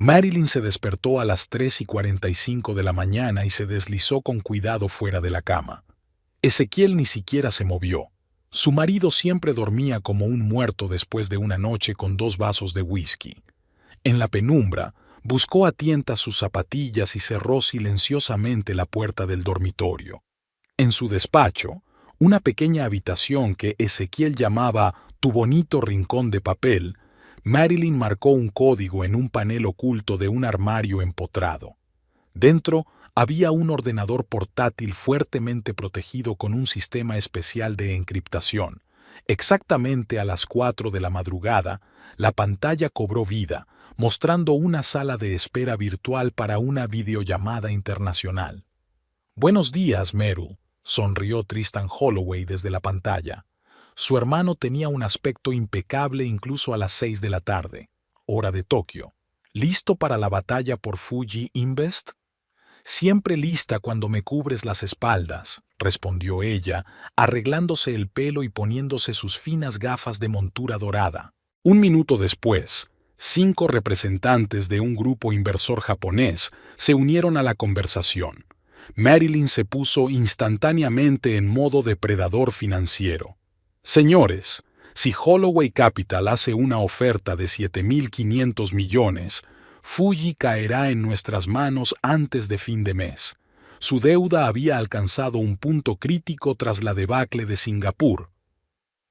Marilyn se despertó a las 3:45 de la mañana y se deslizó con cuidado fuera de la cama. Ezequiel ni siquiera se movió. Su marido siempre dormía como un muerto después de una noche con 2 vasos de whisky. En la penumbra, buscó a tientas sus zapatillas y cerró silenciosamente la puerta del dormitorio. En su despacho, una pequeña habitación que Ezequiel llamaba «tu bonito rincón de papel», Marilyn marcó un código en un panel oculto de un armario empotrado. Dentro había un ordenador portátil fuertemente protegido con un sistema especial de encriptación. Exactamente a las 4 de la madrugada, la pantalla cobró vida, mostrando una sala de espera virtual para una videollamada internacional. «Buenos días, Meryl», sonrió Tristan Holloway desde la pantalla. Su hermano tenía un aspecto impecable incluso a las 6 de la tarde, hora de Tokio. «¿Listo para la batalla por Fuji Invest?» «Siempre lista cuando me cubres las espaldas», respondió ella, arreglándose el pelo y poniéndose sus finas gafas de montura dorada. Un minuto después, 5 representantes de un grupo inversor japonés se unieron a la conversación. Marilyn se puso instantáneamente en modo depredador financiero. «Señores, si Holloway Capital hace una oferta de 7.500 millones, Fuji caerá en nuestras manos antes de fin de mes». Su deuda había alcanzado un punto crítico tras la debacle de Singapur.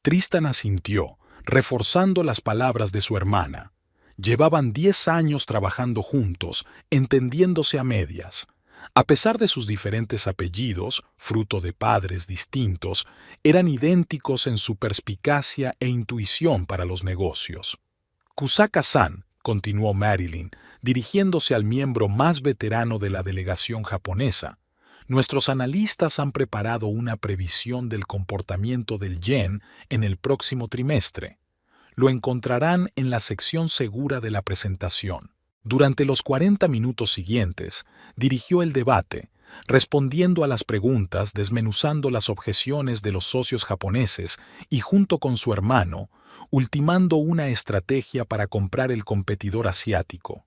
Tristan asintió, reforzando las palabras de su hermana. Llevaban 10 años trabajando juntos, entendiéndose a medias. A pesar de sus diferentes apellidos, fruto de padres distintos, eran idénticos en su perspicacia e intuición para los negocios. «Kusaka-san», continuó Marilyn, dirigiéndose al miembro más veterano de la delegación japonesa, «nuestros analistas han preparado una previsión del comportamiento del yen en el próximo trimestre. Lo encontrarán en la sección segura de la presentación». Durante los 40 minutos siguientes, dirigió el debate, respondiendo a las preguntas, desmenuzando las objeciones de los socios japoneses y, junto con su hermano, ultimando una estrategia para comprar el competidor asiático.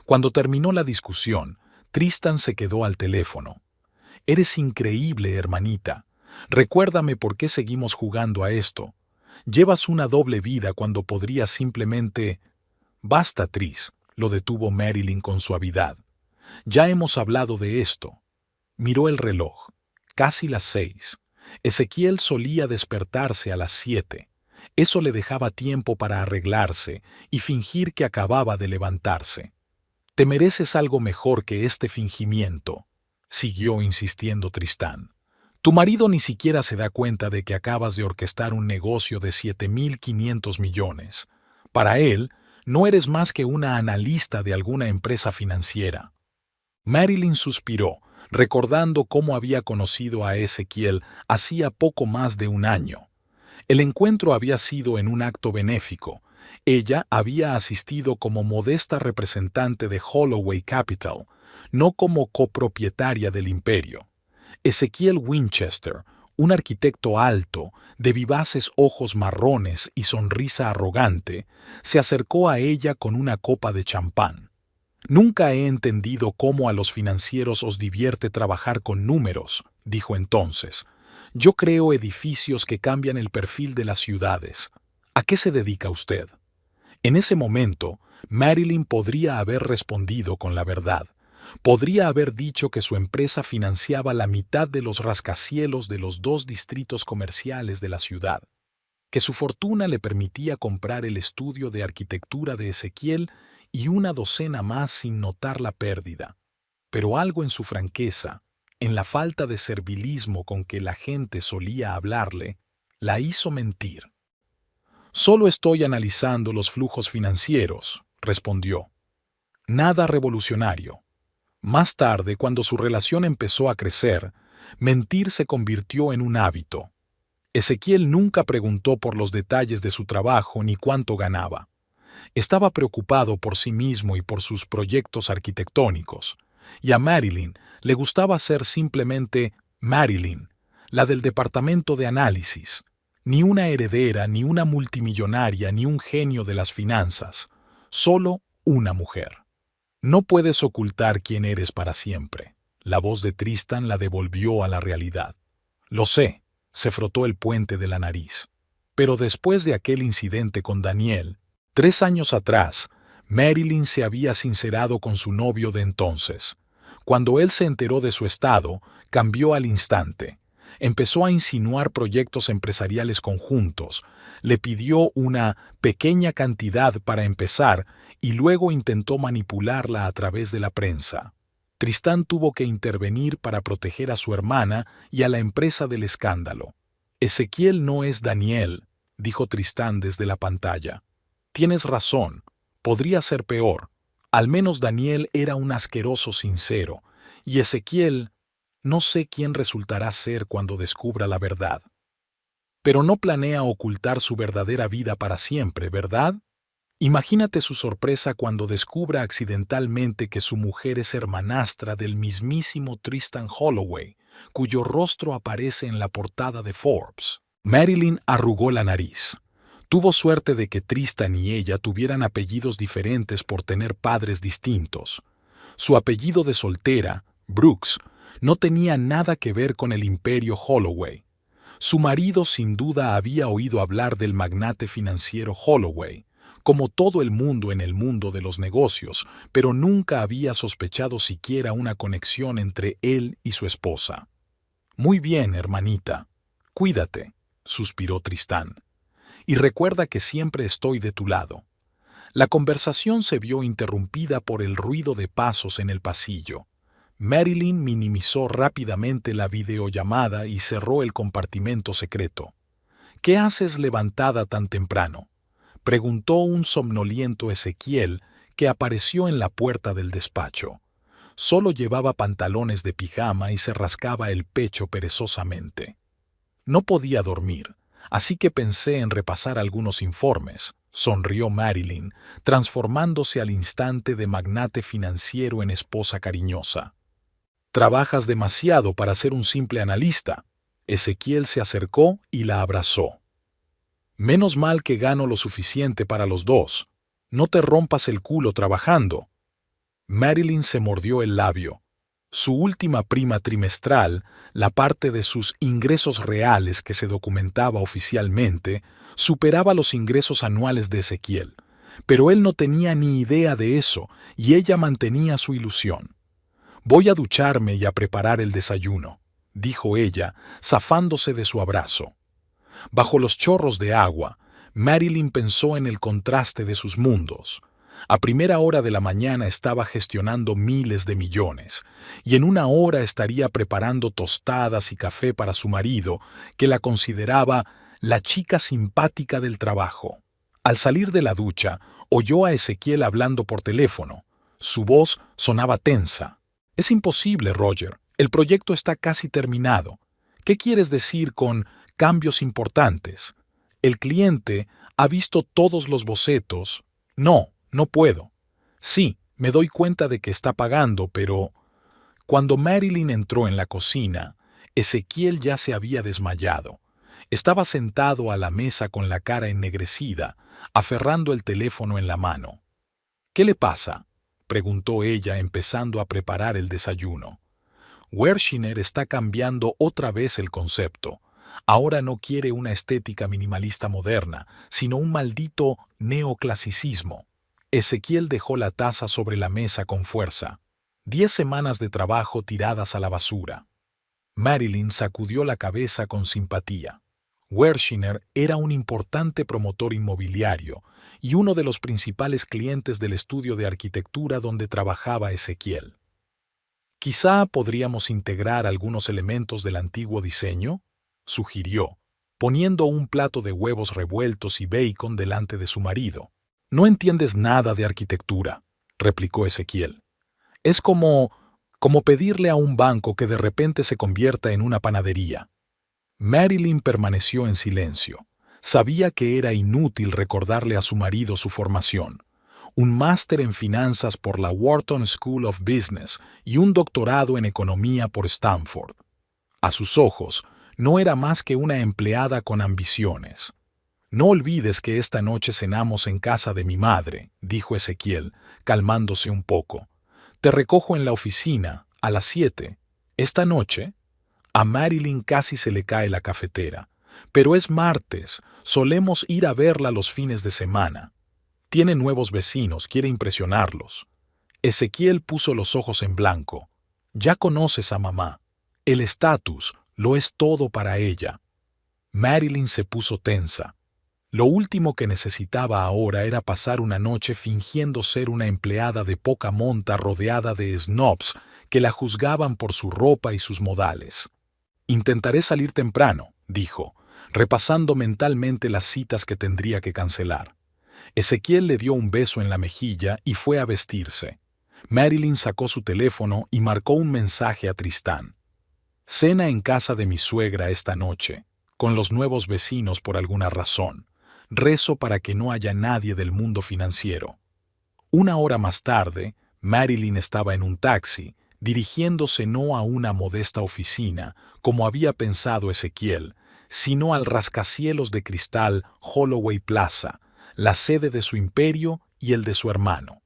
Cuando terminó la discusión, Tristan se quedó al teléfono. «Eres increíble, hermanita. Recuérdame por qué seguimos jugando a esto. Llevas una doble vida cuando podrías simplemente...» «Basta, Tris», lo detuvo Marilyn con suavidad. «Ya hemos hablado de esto». Miró el reloj. Casi las 6. Ezequiel solía despertarse a las 7. Eso le dejaba tiempo para arreglarse y fingir que acababa de levantarse. «Te mereces algo mejor que este fingimiento», siguió insistiendo Tristán. «Tu marido ni siquiera se da cuenta de que acabas de orquestar un negocio de 7.500 millones. Para él, no eres más que una analista de alguna empresa financiera». Marilyn suspiró, recordando cómo había conocido a Ezequiel hacía poco más de un año. El encuentro había sido en un acto benéfico. Ella había asistido como modesta representante de Holloway Capital, no como copropietaria del imperio. Ezequiel Winchester, un arquitecto alto, de vivaces ojos marrones y sonrisa arrogante, se acercó a ella con una copa de champán. «Nunca he entendido cómo a los financieros os divierte trabajar con números», dijo entonces. «Yo creo edificios que cambian el perfil de las ciudades. ¿A qué se dedica usted?». En ese momento, Marilyn podría haber respondido con la verdad. Podría haber dicho que su empresa financiaba la mitad de los rascacielos de los 2 distritos comerciales de la ciudad, que su fortuna le permitía comprar el estudio de arquitectura de Ezequiel y una docena más sin notar la pérdida. Pero algo en su franqueza, en la falta de servilismo con que la gente solía hablarle, la hizo mentir. «Solo estoy analizando los flujos financieros», respondió. «Nada revolucionario». Más tarde, cuando su relación empezó a crecer, mentir se convirtió en un hábito. Ezequiel nunca preguntó por los detalles de su trabajo ni cuánto ganaba. Estaba preocupado por sí mismo y por sus proyectos arquitectónicos. Y a Marilyn le gustaba ser simplemente Marilyn, la del departamento de análisis. Ni una heredera, ni una multimillonaria, ni un genio de las finanzas. Solo una mujer. No puedes ocultar quién eres para siempre. La voz de Tristan la devolvió a la realidad. Lo sé, se frotó el puente de la nariz. Pero después de aquel incidente con Daniel, 3 años atrás, Marilyn se había sincerado con su novio de entonces. Cuando él se enteró de su estado, cambió al instante. Empezó a insinuar proyectos empresariales conjuntos, le pidió una pequeña cantidad para empezar y luego intentó manipularla a través de la prensa. Tristán tuvo que intervenir para proteger a su hermana y a la empresa del escándalo. Ezequiel no es Daniel, dijo Tristán desde la pantalla. Tienes razón, podría ser peor. Al menos Daniel era un asqueroso sincero, y Ezequiel, no sé quién resultará ser cuando descubra la verdad. Pero no planea ocultar su verdadera vida para siempre, ¿verdad? Imagínate su sorpresa cuando descubra accidentalmente que su mujer es hermanastra del mismísimo Tristan Holloway, cuyo rostro aparece en la portada de Forbes. Marilyn arrugó la nariz. Tuvo suerte de que Tristan y ella tuvieran apellidos diferentes por tener padres distintos. Su apellido de soltera, Brooks, no tenía nada que ver con el imperio Holloway. Su marido sin duda había oído hablar del magnate financiero Holloway, como todo el mundo en el mundo de los negocios, pero nunca había sospechado siquiera una conexión entre él y su esposa. Muy bien, hermanita. Cuídate, suspiró Tristán. Y recuerda que siempre estoy de tu lado. La conversación se vio interrumpida por el ruido de pasos en el pasillo. Marilyn minimizó rápidamente la videollamada y cerró el compartimento secreto. ¿Qué haces levantada tan temprano?, preguntó un somnoliento Ezequiel que apareció en la puerta del despacho. Solo llevaba pantalones de pijama y se rascaba el pecho perezosamente. No podía dormir, así que pensé en repasar algunos informes, sonrió Marilyn, transformándose al instante de magnate financiero en esposa cariñosa. Trabajas demasiado para ser un simple analista. Ezequiel se acercó y la abrazó. Menos mal que gano lo suficiente para los dos. No te rompas el culo trabajando. Marilyn se mordió el labio. Su última prima trimestral, la parte de sus ingresos reales que se documentaba oficialmente, superaba los ingresos anuales de Ezequiel. Pero él no tenía ni idea de eso y ella mantenía su ilusión. Voy a ducharme y a preparar el desayuno, dijo ella, zafándose de su abrazo. Bajo los chorros de agua, Marilyn pensó en el contraste de sus mundos. A primera hora de la mañana estaba gestionando miles de millones, y en una hora estaría preparando tostadas y café para su marido, que la consideraba la chica simpática del trabajo. Al salir de la ducha, oyó a Ezequiel hablando por teléfono. Su voz sonaba tensa. Es imposible, Roger. El proyecto está casi terminado. ¿Qué quieres decir con cambios importantes? El cliente ha visto todos los bocetos. No puedo. Sí, me doy cuenta de que está pagando, pero... Cuando Marilyn entró en la cocina, Ezequiel ya se había desmayado. Estaba sentado a la mesa con la cara ennegrecida, aferrando el teléfono en la mano. ¿Qué le pasa?, preguntó ella empezando a preparar el desayuno. Wershiner está cambiando otra vez el concepto. Ahora no quiere una estética minimalista moderna, sino un maldito neoclasicismo. Ezequiel dejó la taza sobre la mesa con fuerza. 10 semanas de trabajo tiradas a la basura. Marilyn sacudió la cabeza con simpatía. Wershiner era un importante promotor inmobiliario y uno de los principales clientes del estudio de arquitectura donde trabajaba Ezequiel. Quizá podríamos integrar algunos elementos del antiguo diseño, sugirió, poniendo un plato de huevos revueltos y bacon delante de su marido. No entiendes nada de arquitectura, replicó Ezequiel. Es como pedirle a un banco que de repente se convierta en una panadería. Marilyn permaneció en silencio. Sabía que era inútil recordarle a su marido su formación. Un máster en finanzas por la Wharton School of Business y un doctorado en economía por Stanford. A sus ojos, no era más que una empleada con ambiciones. No olvides que esta noche cenamos en casa de mi madre, dijo Ezequiel, calmándose un poco. Te recojo en la oficina, a las 7. Esta noche, a Marilyn casi se le cae la cafetera. Pero es martes, solemos ir a verla los fines de semana. Tiene nuevos vecinos, quiere impresionarlos. Ezequiel puso los ojos en blanco. Ya conoces a mamá. El estatus lo es todo para ella. Marilyn se puso tensa. Lo último que necesitaba ahora era pasar una noche fingiendo ser una empleada de poca monta rodeada de snobs que la juzgaban por su ropa y sus modales. Intentaré salir temprano, dijo, repasando mentalmente las citas que tendría que cancelar. Ezequiel le dio un beso en la mejilla y fue a vestirse. Marilyn sacó su teléfono y marcó un mensaje a Tristán. Cena en casa de mi suegra esta noche, con los nuevos vecinos por alguna razón. Rezo para que no haya nadie del mundo financiero. Una hora más tarde, Marilyn estaba en un taxi, dirigiéndose no a una modesta oficina, como había pensado Ezequiel, sino al rascacielos de cristal Holloway Plaza, la sede de su imperio y el de su hermano.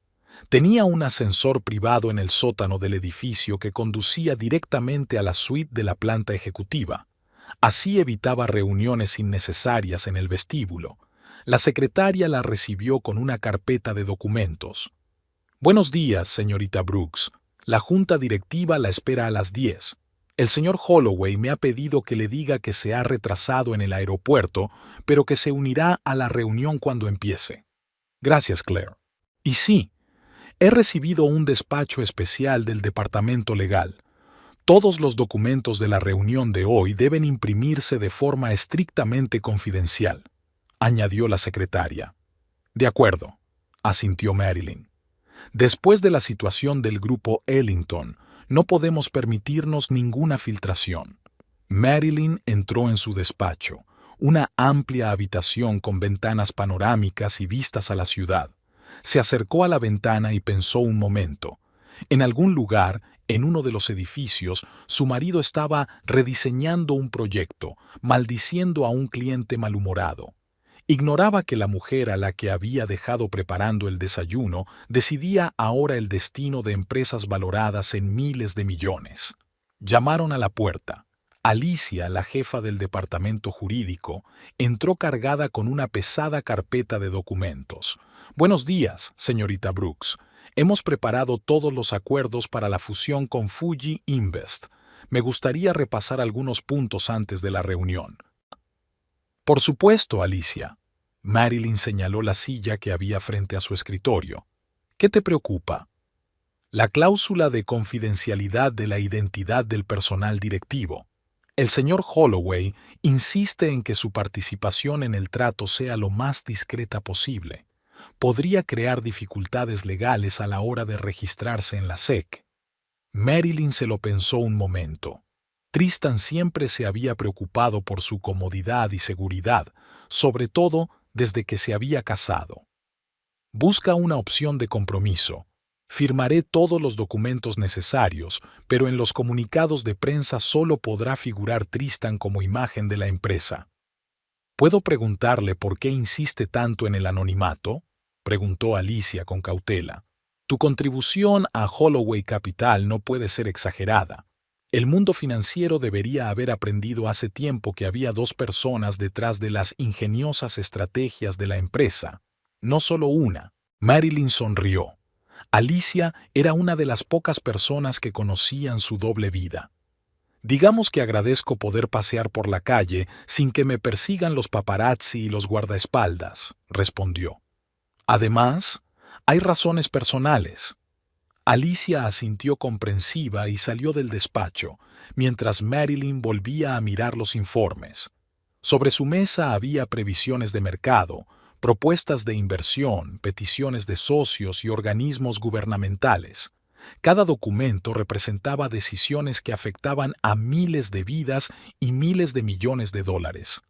Tenía un ascensor privado en el sótano del edificio que conducía directamente a la suite de la planta ejecutiva. Así evitaba reuniones innecesarias en el vestíbulo. La secretaria la recibió con una carpeta de documentos. «Buenos días, señorita Brooks. La junta directiva la espera a las 10. El señor Holloway me ha pedido que le diga que se ha retrasado en el aeropuerto, pero que se unirá a la reunión cuando empiece». «Gracias, Claire». «Y sí, he recibido un despacho especial del departamento legal. Todos los documentos de la reunión de hoy deben imprimirse de forma estrictamente confidencial», añadió la secretaria. «De acuerdo», asintió Marilyn. «Después de la situación del grupo Ellington, no podemos permitirnos ninguna filtración». Marilyn entró en su despacho, una amplia habitación con ventanas panorámicas y vistas a la ciudad. Se acercó a la ventana y pensó un momento. En algún lugar, en uno de los edificios, su marido estaba rediseñando un proyecto, maldiciendo a un cliente malhumorado. Ignoraba que la mujer a la que había dejado preparando el desayuno decidía ahora el destino de empresas valoradas en miles de millones. Llamaron a la puerta. Alicia, la jefa del departamento jurídico, entró cargada con una pesada carpeta de documentos. «Buenos días, señorita Brooks. Hemos preparado todos los acuerdos para la fusión con Fuji Invest. Me gustaría repasar algunos puntos antes de la reunión». «Por supuesto, Alicia». Marilyn señaló la silla que había frente a su escritorio. «¿Qué te preocupa?» «La cláusula de confidencialidad de la identidad del personal directivo. El señor Holloway insiste en que su participación en el trato sea lo más discreta posible. Podría crear dificultades legales a la hora de registrarse en la SEC». Marilyn se lo pensó un momento. Tristán siempre se había preocupado por su comodidad y seguridad, sobre todo desde que se había casado. «Busca una opción de compromiso. Firmaré todos los documentos necesarios, pero en los comunicados de prensa solo podrá figurar Tristán como imagen de la empresa». «¿Puedo preguntarle por qué insiste tanto en el anonimato?», preguntó Alicia con cautela. «Tu contribución a Holloway Capital no puede ser exagerada. El mundo financiero debería haber aprendido hace tiempo que había dos personas detrás de las ingeniosas estrategias de la empresa, no solo una». Marilyn sonrió. Alicia era una de las pocas personas que conocían su doble vida. «Digamos que agradezco poder pasear por la calle sin que me persigan los paparazzi y los guardaespaldas», respondió. «Además, hay razones personales». Alicia asintió comprensiva y salió del despacho, mientras Marilyn volvía a mirar los informes. Sobre su mesa había previsiones de mercado, propuestas de inversión, peticiones de socios y organismos gubernamentales. Cada documento representaba decisiones que afectaban a miles de vidas y miles de millones de dólares.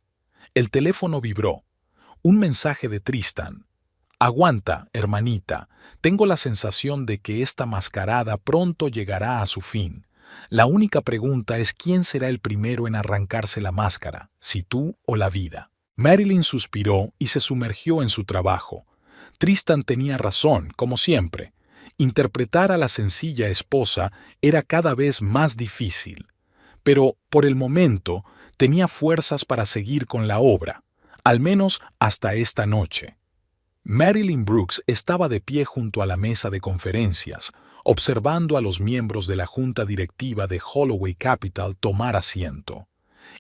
El teléfono vibró. Un mensaje de Tristán. «Aguanta, hermanita. Tengo la sensación de que esta mascarada pronto llegará a su fin. La única pregunta es quién será el primero en arrancarse la máscara, si tú o la vida». Marilyn suspiró y se sumergió en su trabajo. Tristán tenía razón, como siempre. Interpretar a la sencilla esposa era cada vez más difícil, pero, por el momento, tenía fuerzas para seguir con la obra, al menos hasta esta noche. Marilyn Brooks estaba de pie junto a la mesa de conferencias, observando a los miembros de la junta directiva de Holloway Capital tomar asiento.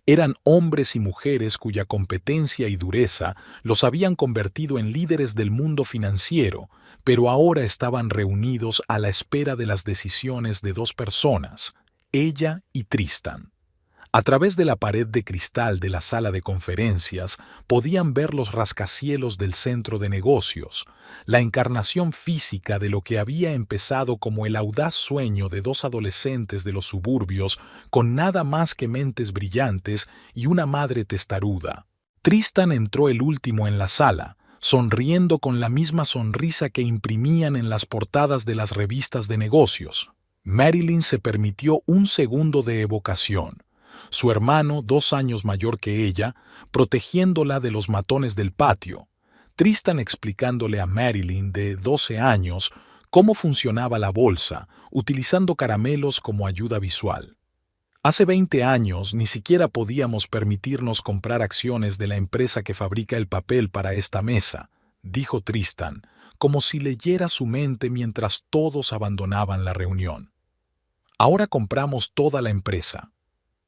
Eran hombres y mujeres cuya competencia y dureza los habían convertido en líderes del mundo financiero, pero ahora estaban reunidos a la espera de las decisiones de dos personas, ella y Tristan. A través de la pared de cristal de la sala de conferencias podían ver los rascacielos del centro de negocios, la encarnación física de lo que había empezado como el audaz sueño de dos adolescentes de los suburbios con nada más que mentes brillantes y una madre testaruda. Tristan entró el último en la sala, sonriendo con la misma sonrisa que imprimían en las portadas de las revistas de negocios. Marilyn se permitió un segundo de evocación. Su hermano, 2 años mayor que ella, protegiéndola de los matones del patio. Tristan explicándole a Marilyn, de 12 años, cómo funcionaba la bolsa, utilizando caramelos como ayuda visual. Hace 20 años ni siquiera podíamos permitirnos comprar acciones de la empresa que fabrica el papel para esta mesa, dijo Tristan, como si leyera su mente mientras todos abandonaban la reunión. Ahora compramos toda la empresa.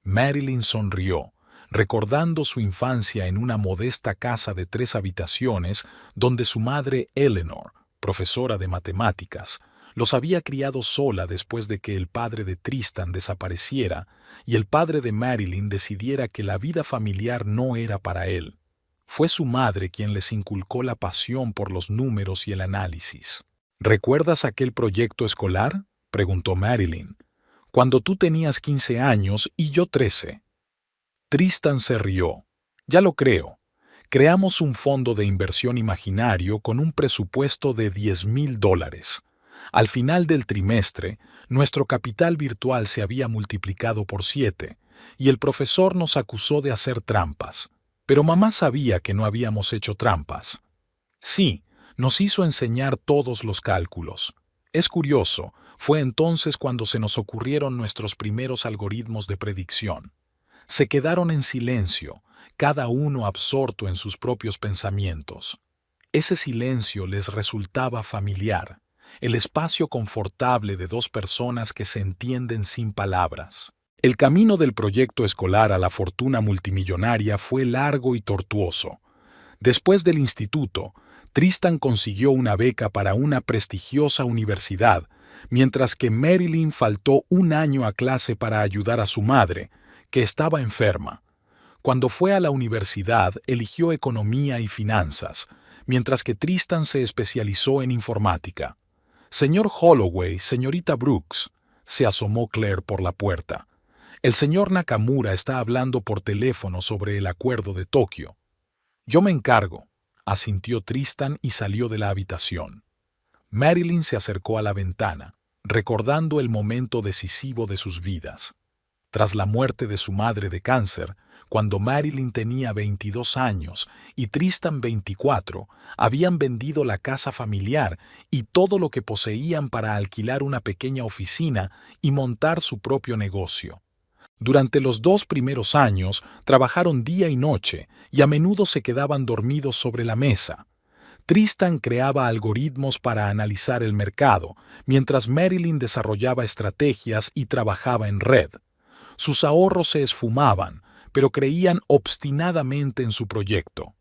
Marilyn sonrió, recordando su infancia en una modesta casa de 3 habitaciones donde su madre Eleanor, profesora de matemáticas, los había criado sola después de que el padre de Tristan desapareciera y el padre de Marilyn decidiera que la vida familiar no era para él. Fue su madre quien les inculcó la pasión por los números y el análisis. ¿Recuerdas aquel proyecto escolar?, preguntó Marilyn. Cuando tú tenías 15 años y yo 13. Tristan se rió. Ya lo creo. Creamos un fondo de inversión imaginario con un presupuesto de $10,000. Al final del trimestre, nuestro capital virtual se había multiplicado por 7, y el profesor nos acusó de hacer trampas. Pero mamá sabía que no habíamos hecho trampas. Sí, nos hizo enseñar todos los cálculos. Es curioso, fue entonces cuando se nos ocurrieron nuestros primeros algoritmos de predicción. Se quedaron en silencio, cada uno absorto en sus propios pensamientos. Ese silencio les resultaba familiar, el espacio confortable de dos personas que se entienden sin palabras. El camino del proyecto escolar a la fortuna multimillonaria fue largo y tortuoso. Después del instituto, Tristan consiguió una beca para una prestigiosa universidad, mientras que Marilyn faltó un año a clase para ayudar a su madre, que estaba enferma. Cuando fue a la universidad, eligió economía y finanzas, mientras que Tristan se especializó en informática. «Señor Holloway, señorita Brooks», se asomó Claire por la puerta. «El señor Nakamura está hablando por teléfono sobre el acuerdo de Tokio». «Yo me encargo», asintió Tristan y salió de la habitación. Marilyn se acercó a la ventana, recordando el momento decisivo de sus vidas. Tras la muerte de su madre de cáncer, cuando Marilyn tenía 22 años y Tristan 24, habían vendido la casa familiar y todo lo que poseían para alquilar una pequeña oficina y montar su propio negocio. Durante los 2 primeros años trabajaron día y noche y a menudo se quedaban dormidos sobre la mesa. Tristan creaba algoritmos para analizar el mercado, mientras Marilyn desarrollaba estrategias y trabajaba en red. Sus ahorros se esfumaban, pero creían obstinadamente en su proyecto.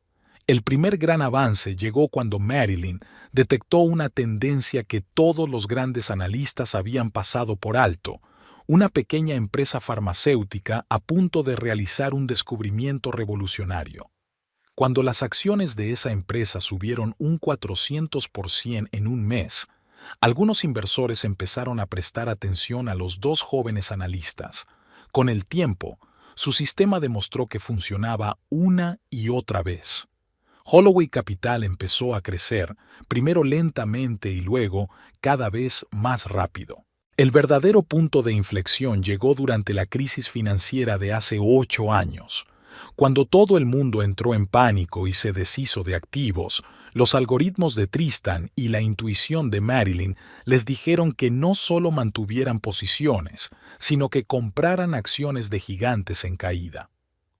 El primer gran avance llegó cuando Marilyn detectó una tendencia que todos los grandes analistas habían pasado por alto: una pequeña empresa farmacéutica a punto de realizar un descubrimiento revolucionario. Cuando las acciones de esa empresa subieron un 400% en un mes, algunos inversores empezaron a prestar atención a los 2 jóvenes analistas. Con el tiempo, su sistema demostró que funcionaba una y otra vez. Holloway Capital empezó a crecer, primero lentamente y luego cada vez más rápido. El verdadero punto de inflexión llegó durante la crisis financiera de hace 8 años. Cuando todo el mundo entró en pánico y se deshizo de activos, los algoritmos de Tristan y la intuición de Marilyn les dijeron que no solo mantuvieran posiciones, sino que compraran acciones de gigantes en caída.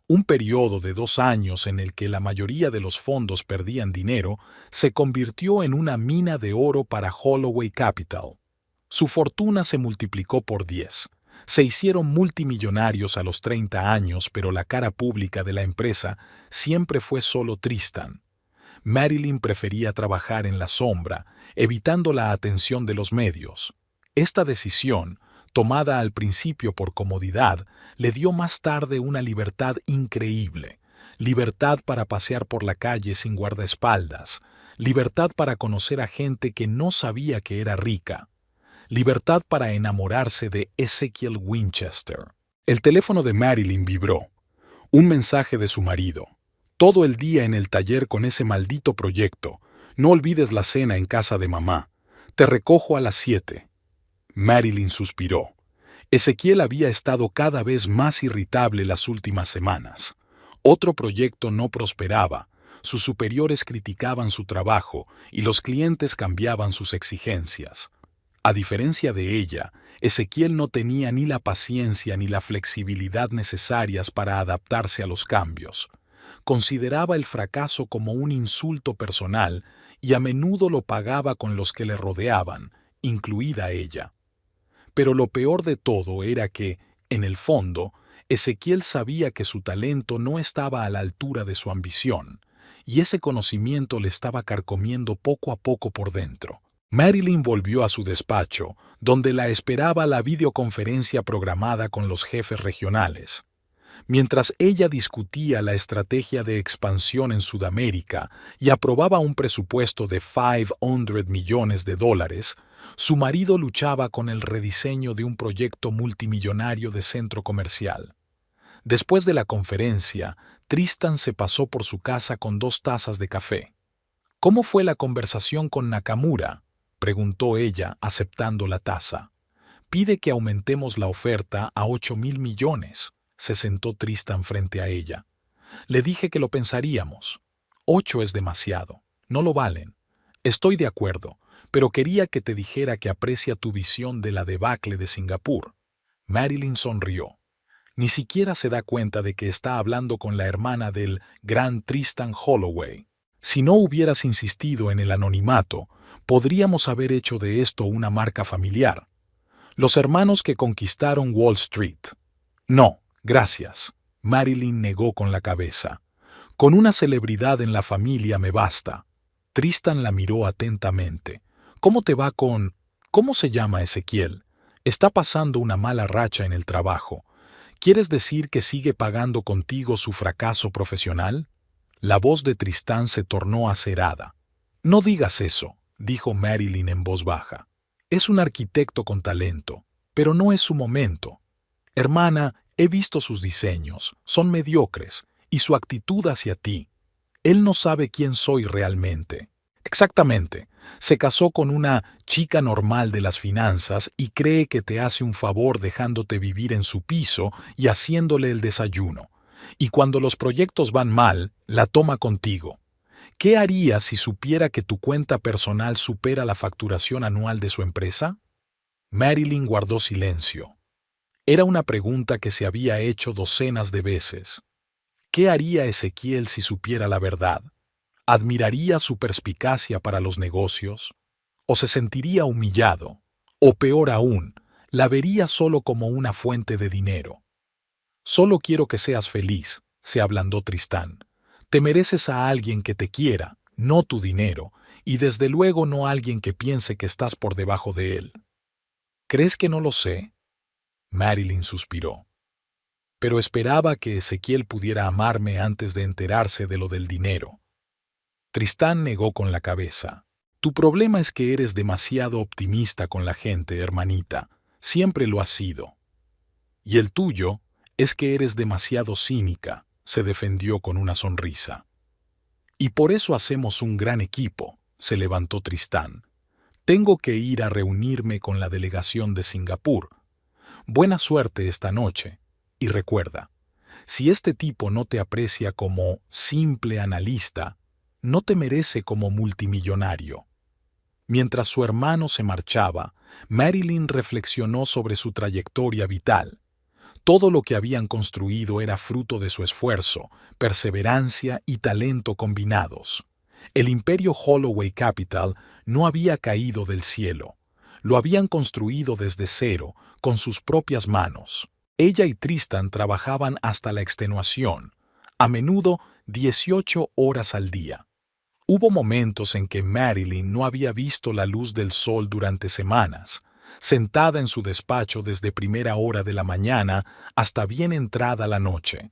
Un periodo de 2 años en el que la mayoría de los fondos perdían dinero se convirtió en una mina de oro para Holloway Capital. Su fortuna se multiplicó por 10. Se hicieron multimillonarios a los 30 años, pero la cara pública de la empresa siempre fue solo Tristan. Marilyn prefería trabajar en la sombra, evitando la atención de los medios. Esta decisión, tomada al principio por comodidad, le dio más tarde una libertad increíble. Libertad para pasear por la calle sin guardaespaldas. Libertad para conocer a gente que no sabía que era rica. Libertad para enamorarse de Ezekiel Winchester. El teléfono de Marilyn vibró. Un mensaje de su marido. Todo el día en el taller con ese maldito proyecto. No olvides la cena en casa de mamá. Te recojo a las 7. Marilyn suspiró. Ezekiel había estado cada vez más irritable las últimas semanas. Otro proyecto no prosperaba. Sus superiores criticaban su trabajo y los clientes cambiaban sus exigencias. A diferencia de ella, Ezekiel no tenía ni la paciencia ni la flexibilidad necesarias para adaptarse a los cambios. Consideraba el fracaso como un insulto personal y a menudo lo pagaba con los que le rodeaban, incluida ella. Pero lo peor de todo era que, en el fondo, Ezekiel sabía que su talento no estaba a la altura de su ambición, y ese conocimiento le estaba carcomiendo poco a poco por dentro. Marilyn volvió a su despacho, donde la esperaba la videoconferencia programada con los jefes regionales. Mientras ella discutía la estrategia de expansión en Sudamérica y aprobaba un presupuesto de $500 millones, su marido luchaba con el rediseño de un proyecto multimillonario de centro comercial. Después de la conferencia, Tristan se pasó por su casa con 2 tazas de café. ¿Cómo fue la conversación con Nakamura?, preguntó ella, aceptando la taza. Pide que aumentemos la oferta a $8,000 millones. Se sentó Tristan frente a ella. Le dije que lo pensaríamos. 8 es demasiado. No lo valen. Estoy de acuerdo, pero quería que te dijera que aprecia tu visión de la debacle de Singapur. Marilyn sonrió. Ni siquiera se da cuenta de que está hablando con la hermana del gran Tristan Holloway. Si no hubieras insistido en el anonimato, podríamos haber hecho de esto una marca familiar. Los hermanos que conquistaron Wall Street. No, gracias. Marilyn negó con la cabeza. Con una celebridad en la familia me basta. Tristan la miró atentamente. ¿Cómo te va con...? ¿Cómo se llama Ezekiel? Está pasando una mala racha en el trabajo. ¿Quieres decir que sigue pagando contigo su fracaso profesional? La voz de Tristan se tornó acerada. No digas eso, dijo Marilyn en voz baja. Es un arquitecto con talento, pero no es su momento. Hermana, he visto sus diseños, son mediocres, y su actitud hacia ti. Él no sabe quién soy realmente. Exactamente, se casó con una chica normal de las finanzas y cree que te hace un favor dejándote vivir en su piso y haciéndole el desayuno. Y cuando los proyectos van mal, la toma contigo. ¿Qué haría si supiera que tu cuenta personal supera la facturación anual de su empresa? Marilyn guardó silencio. Era una pregunta que se había hecho docenas de veces. ¿Qué haría Ezekiel si supiera la verdad? ¿Admiraría su perspicacia para los negocios? ¿O se sentiría humillado? O peor aún, la vería solo como una fuente de dinero. Solo quiero que seas feliz, se ablandó Tristan. Te mereces a alguien que te quiera, no tu dinero, y desde luego no a alguien que piense que estás por debajo de él. ¿Crees que no lo sé? Marilyn suspiró. Pero esperaba que Ezekiel pudiera amarme antes de enterarse de lo del dinero. Tristan negó con la cabeza. Tu problema es que eres demasiado optimista con la gente, hermanita. Siempre lo has sido. Y el tuyo es que eres demasiado cínica, se defendió con una sonrisa. Y por eso hacemos un gran equipo, se levantó Tristan. Tengo que ir a reunirme con la delegación de Singapur. Buena suerte esta noche. Y recuerda, Si este tipo no te aprecia como simple analista, no te merece como multimillonario. Mientras su hermano se marchaba, Marilyn reflexionó sobre su trayectoria vital. Todo lo que habían construido era fruto de su esfuerzo, perseverancia y talento combinados. El imperio Holloway Capital no había caído del cielo. Lo habían construido desde cero, con sus propias manos. Ella y Tristan trabajaban hasta la extenuación, a menudo 18 horas al día. Hubo momentos en que Marilyn no había visto la luz del sol durante semanas, sentada en su despacho desde primera hora de la mañana hasta bien entrada la noche.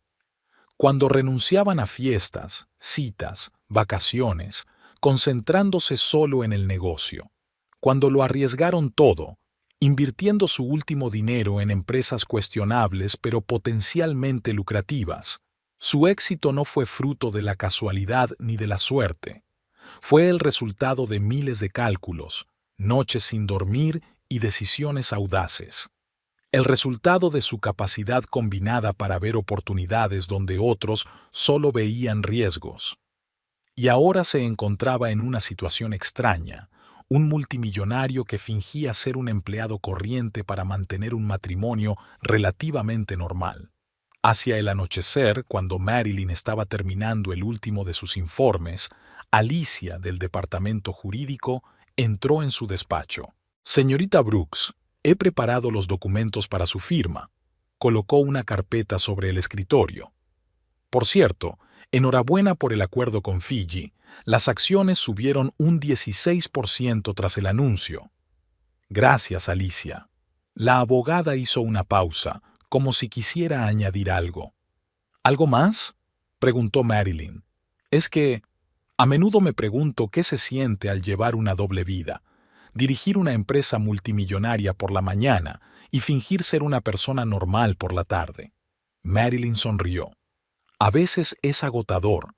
Cuando renunciaban a fiestas, citas, vacaciones, concentrándose solo en el negocio. Cuando lo arriesgaron todo, invirtiendo su último dinero en empresas cuestionables pero potencialmente lucrativas. Su éxito no fue fruto de la casualidad ni de la suerte. Fue el resultado de miles de cálculos, noches sin dormir y decisiones audaces. El resultado de su capacidad combinada para ver oportunidades donde otros solo veían riesgos. Y ahora se encontraba en una situación extraña, un multimillonario que fingía ser un empleado corriente para mantener un matrimonio relativamente normal. Hacia el anochecer, cuando Marilyn estaba terminando el último de sus informes, Alicia, del departamento jurídico, entró en su despacho. «Señorita Brooks, he preparado los documentos para su firma». Colocó una carpeta sobre el escritorio. «Por cierto, enhorabuena por el acuerdo con Fiji. Las acciones subieron un 16% tras el anuncio». «Gracias, Alicia». La abogada hizo una pausa, como si quisiera añadir algo. «¿Algo más?», preguntó Marilyn. «Es que a menudo me pregunto qué se siente al llevar una doble vida, dirigir una empresa multimillonaria por la mañana y fingir ser una persona normal por la tarde». Marilyn sonrió. «A veces es agotador,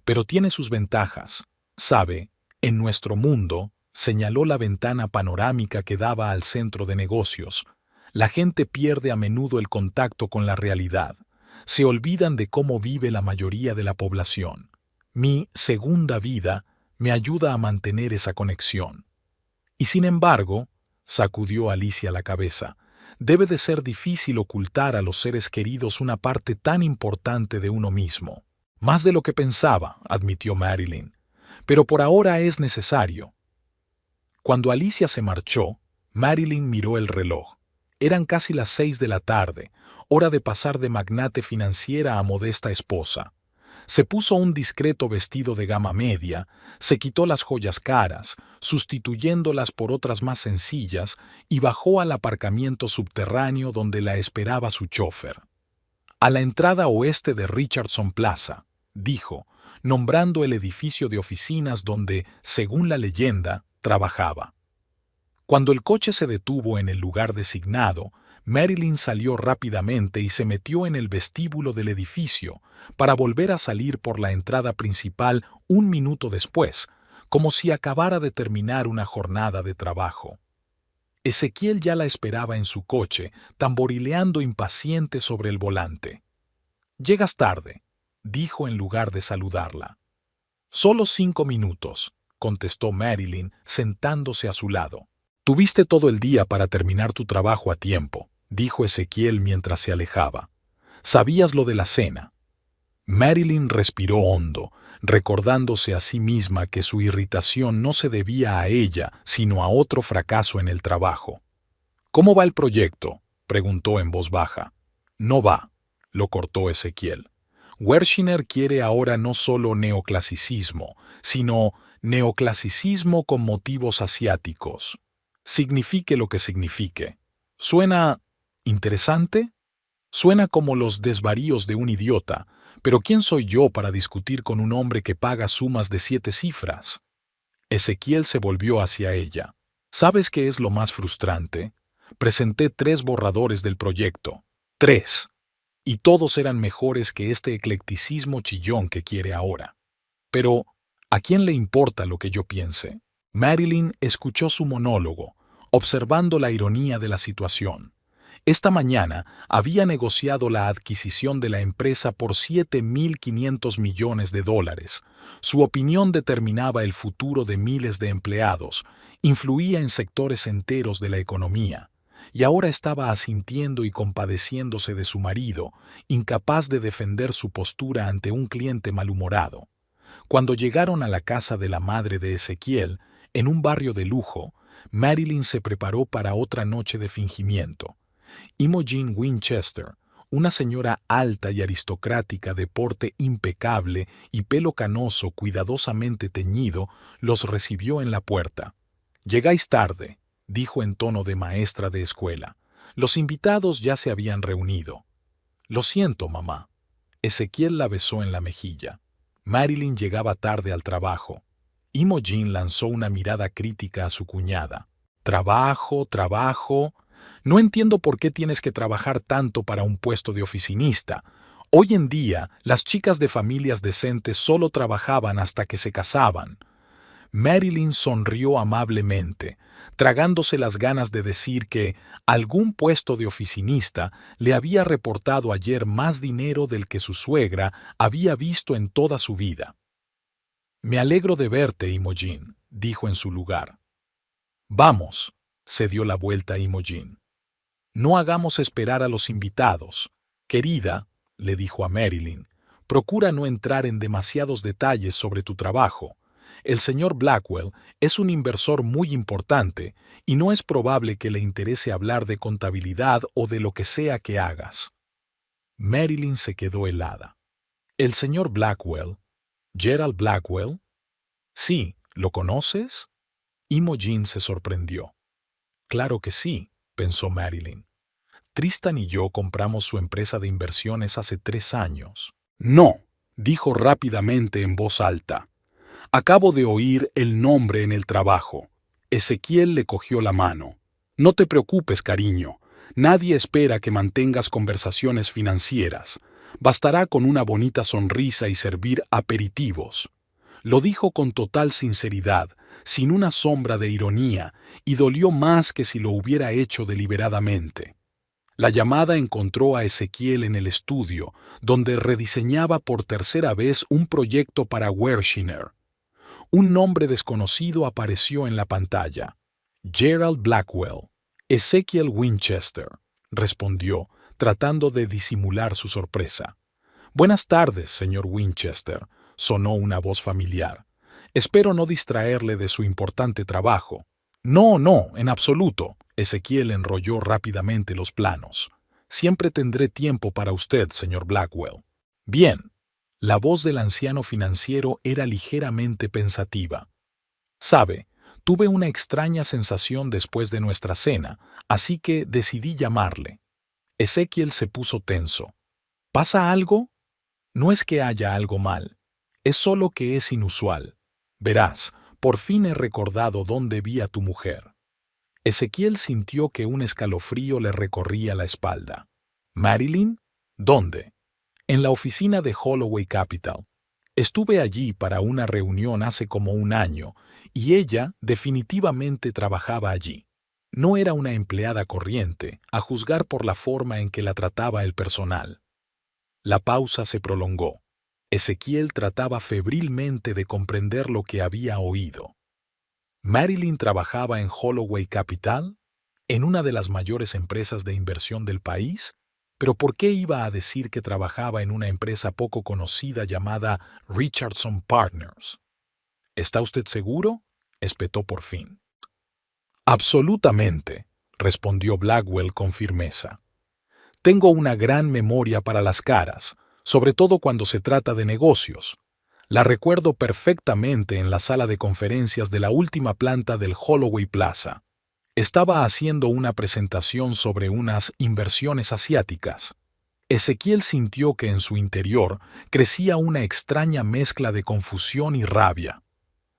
pero tiene sus ventajas. Sabe, en nuestro mundo», señaló la ventana panorámica que daba al centro de negocios, «la gente pierde a menudo el contacto con la realidad. Se olvidan de cómo vive la mayoría de la población. Mi segunda vida me ayuda a mantener esa conexión». «Y sin embargo», sacudió Alicia la cabeza, «debe de ser difícil ocultar a los seres queridos una parte tan importante de uno mismo». «Más de lo que pensaba», admitió Marilyn, «pero por ahora es necesario». Cuando Alicia se marchó, Marilyn miró el reloj. Eran casi las 6 de la tarde, hora de pasar de magnate financiera a modesta esposa. Se puso un discreto vestido de gama media, se quitó las joyas caras, sustituyéndolas por otras más sencillas, y bajó al aparcamiento subterráneo donde la esperaba su chofer. «A la entrada oeste de Richardson Plaza», dijo, nombrando el edificio de oficinas donde, según la leyenda, trabajaba. Cuando el coche se detuvo en el lugar designado, Marilyn salió rápidamente y se metió en el vestíbulo del edificio para volver a salir por la entrada principal un minuto después, como si acabara de terminar una jornada de trabajo. Ezequiel ya la esperaba en su coche, tamborileando impaciente sobre el volante. «Llegas tarde», dijo en lugar de saludarla. «Solo 5 minutos», contestó Marilyn, sentándose a su lado. «Tuviste todo el día para terminar tu trabajo a tiempo», dijo Ezequiel mientras se alejaba. «Sabías lo de la cena». Marilyn respiró hondo, recordándose a sí misma que su irritación no se debía a ella, sino a otro fracaso en el trabajo. «¿Cómo va el proyecto?», preguntó en voz baja. «No va», lo cortó Ezequiel. «Wershiner quiere ahora no solo neoclasicismo, sino neoclasicismo con motivos asiáticos. Signifique lo que signifique. ¿Suena interesante? Suena como los desvaríos de un idiota, pero ¿quién soy yo para discutir con un hombre que paga sumas de 7 cifras?» Ezequiel se volvió hacia ella. «¿Sabes qué es lo más frustrante? Presenté 3 borradores del proyecto. 3. Y todos eran mejores que este eclecticismo chillón que quiere ahora. Pero, ¿a quién le importa lo que yo piense?» Marilyn escuchó su monólogo, observando la ironía de la situación. Esta mañana había negociado la adquisición de la empresa por $7.500 millones. Su opinión determinaba el futuro de miles de empleados, influía en sectores enteros de la economía, y ahora estaba asintiendo y compadeciéndose de su marido, incapaz de defender su postura ante un cliente malhumorado. Cuando llegaron a la casa de la madre de Ezequiel, en un barrio de lujo, Marilyn se preparó para otra noche de fingimiento. Imogen Winchester, una señora alta y aristocrática de porte impecable y pelo canoso cuidadosamente teñido, los recibió en la puerta. «Llegáis tarde», dijo en tono de maestra de escuela. Los invitados ya se habían reunido. «Lo siento, mamá». Ezequiel la besó en la mejilla. Marilyn llegaba tarde al trabajo. Imogen lanzó una mirada crítica a su cuñada. «Trabajo, trabajo. No entiendo por qué tienes que trabajar tanto para un puesto de oficinista. Hoy en día, las chicas de familias decentes solo trabajaban hasta que se casaban». Marilyn sonrió amablemente, tragándose las ganas de decir que algún puesto de oficinista le había reportado ayer más dinero del que su suegra había visto en toda su vida. «Me alegro de verte, Imogen», dijo en su lugar. «Vamos», se dio la vuelta Imogen. «No hagamos esperar a los invitados. Querida», le dijo a Marilyn, «procura no entrar en demasiados detalles sobre tu trabajo. El señor Blackwell es un inversor muy importante y no es probable que le interese hablar de contabilidad o de lo que sea que hagas». Marilyn se quedó helada. «¿El señor Blackwell? ¿Gerald Blackwell?» «Sí, ¿lo conoces?» Imogen se sorprendió. «Claro que sí», pensó Marilyn. «Tristan y yo compramos su empresa de inversiones hace 3 años». «No», dijo rápidamente en voz alta. «Acabo de oír el nombre en el trabajo». Ezequiel le cogió la mano. «No te preocupes, cariño. Nadie espera que mantengas conversaciones financieras. Bastará con una bonita sonrisa y servir aperitivos». Lo dijo con total sinceridad, sin una sombra de ironía, y dolió más que si lo hubiera hecho deliberadamente. La llamada encontró a Ezequiel en el estudio, donde rediseñaba por tercera vez un proyecto para Wershiner. Un nombre desconocido apareció en la pantalla. «Gerald Blackwell». «Ezequiel Winchester», respondió, tratando de disimular su sorpresa. «Buenas tardes, señor Winchester», sonó una voz familiar. «Espero no distraerle de su importante trabajo». «No, no, en absoluto». Ezequiel enrolló rápidamente los planos. «Siempre tendré tiempo para usted, señor Blackwell». «Bien». La voz del anciano financiero era ligeramente pensativa. «Sabe, tuve una extraña sensación después de nuestra cena, así que decidí llamarle». Ezequiel se puso tenso. «¿Pasa algo?» «No es que haya algo mal. Es solo que es inusual. Verás, por fin he recordado dónde vi a tu mujer». Ezequiel sintió que un escalofrío le recorría la espalda. «¿Marilyn? ¿Dónde?» «En la oficina de Holloway Capital. Estuve allí para una reunión hace como 1 año, y ella definitivamente trabajaba allí. No era una empleada corriente, a juzgar por la forma en que la trataba el personal». La pausa se prolongó. Ezequiel trataba febrilmente de comprender lo que había oído. ¿Marilyn trabajaba en Holloway Capital? ¿En una de las mayores empresas de inversión del país? ¿Pero por qué iba a decir que trabajaba en una empresa poco conocida llamada Richardson Partners? ¿Está usted seguro?, espetó por fin. «Absolutamente», respondió Blackwell con firmeza. «Tengo una gran memoria para las caras, sobre todo cuando se trata de negocios. La recuerdo perfectamente en la sala de conferencias de la última planta del Holloway Plaza. Estaba haciendo una presentación sobre unas inversiones asiáticas». Ezequiel sintió que en su interior crecía una extraña mezcla de confusión y rabia.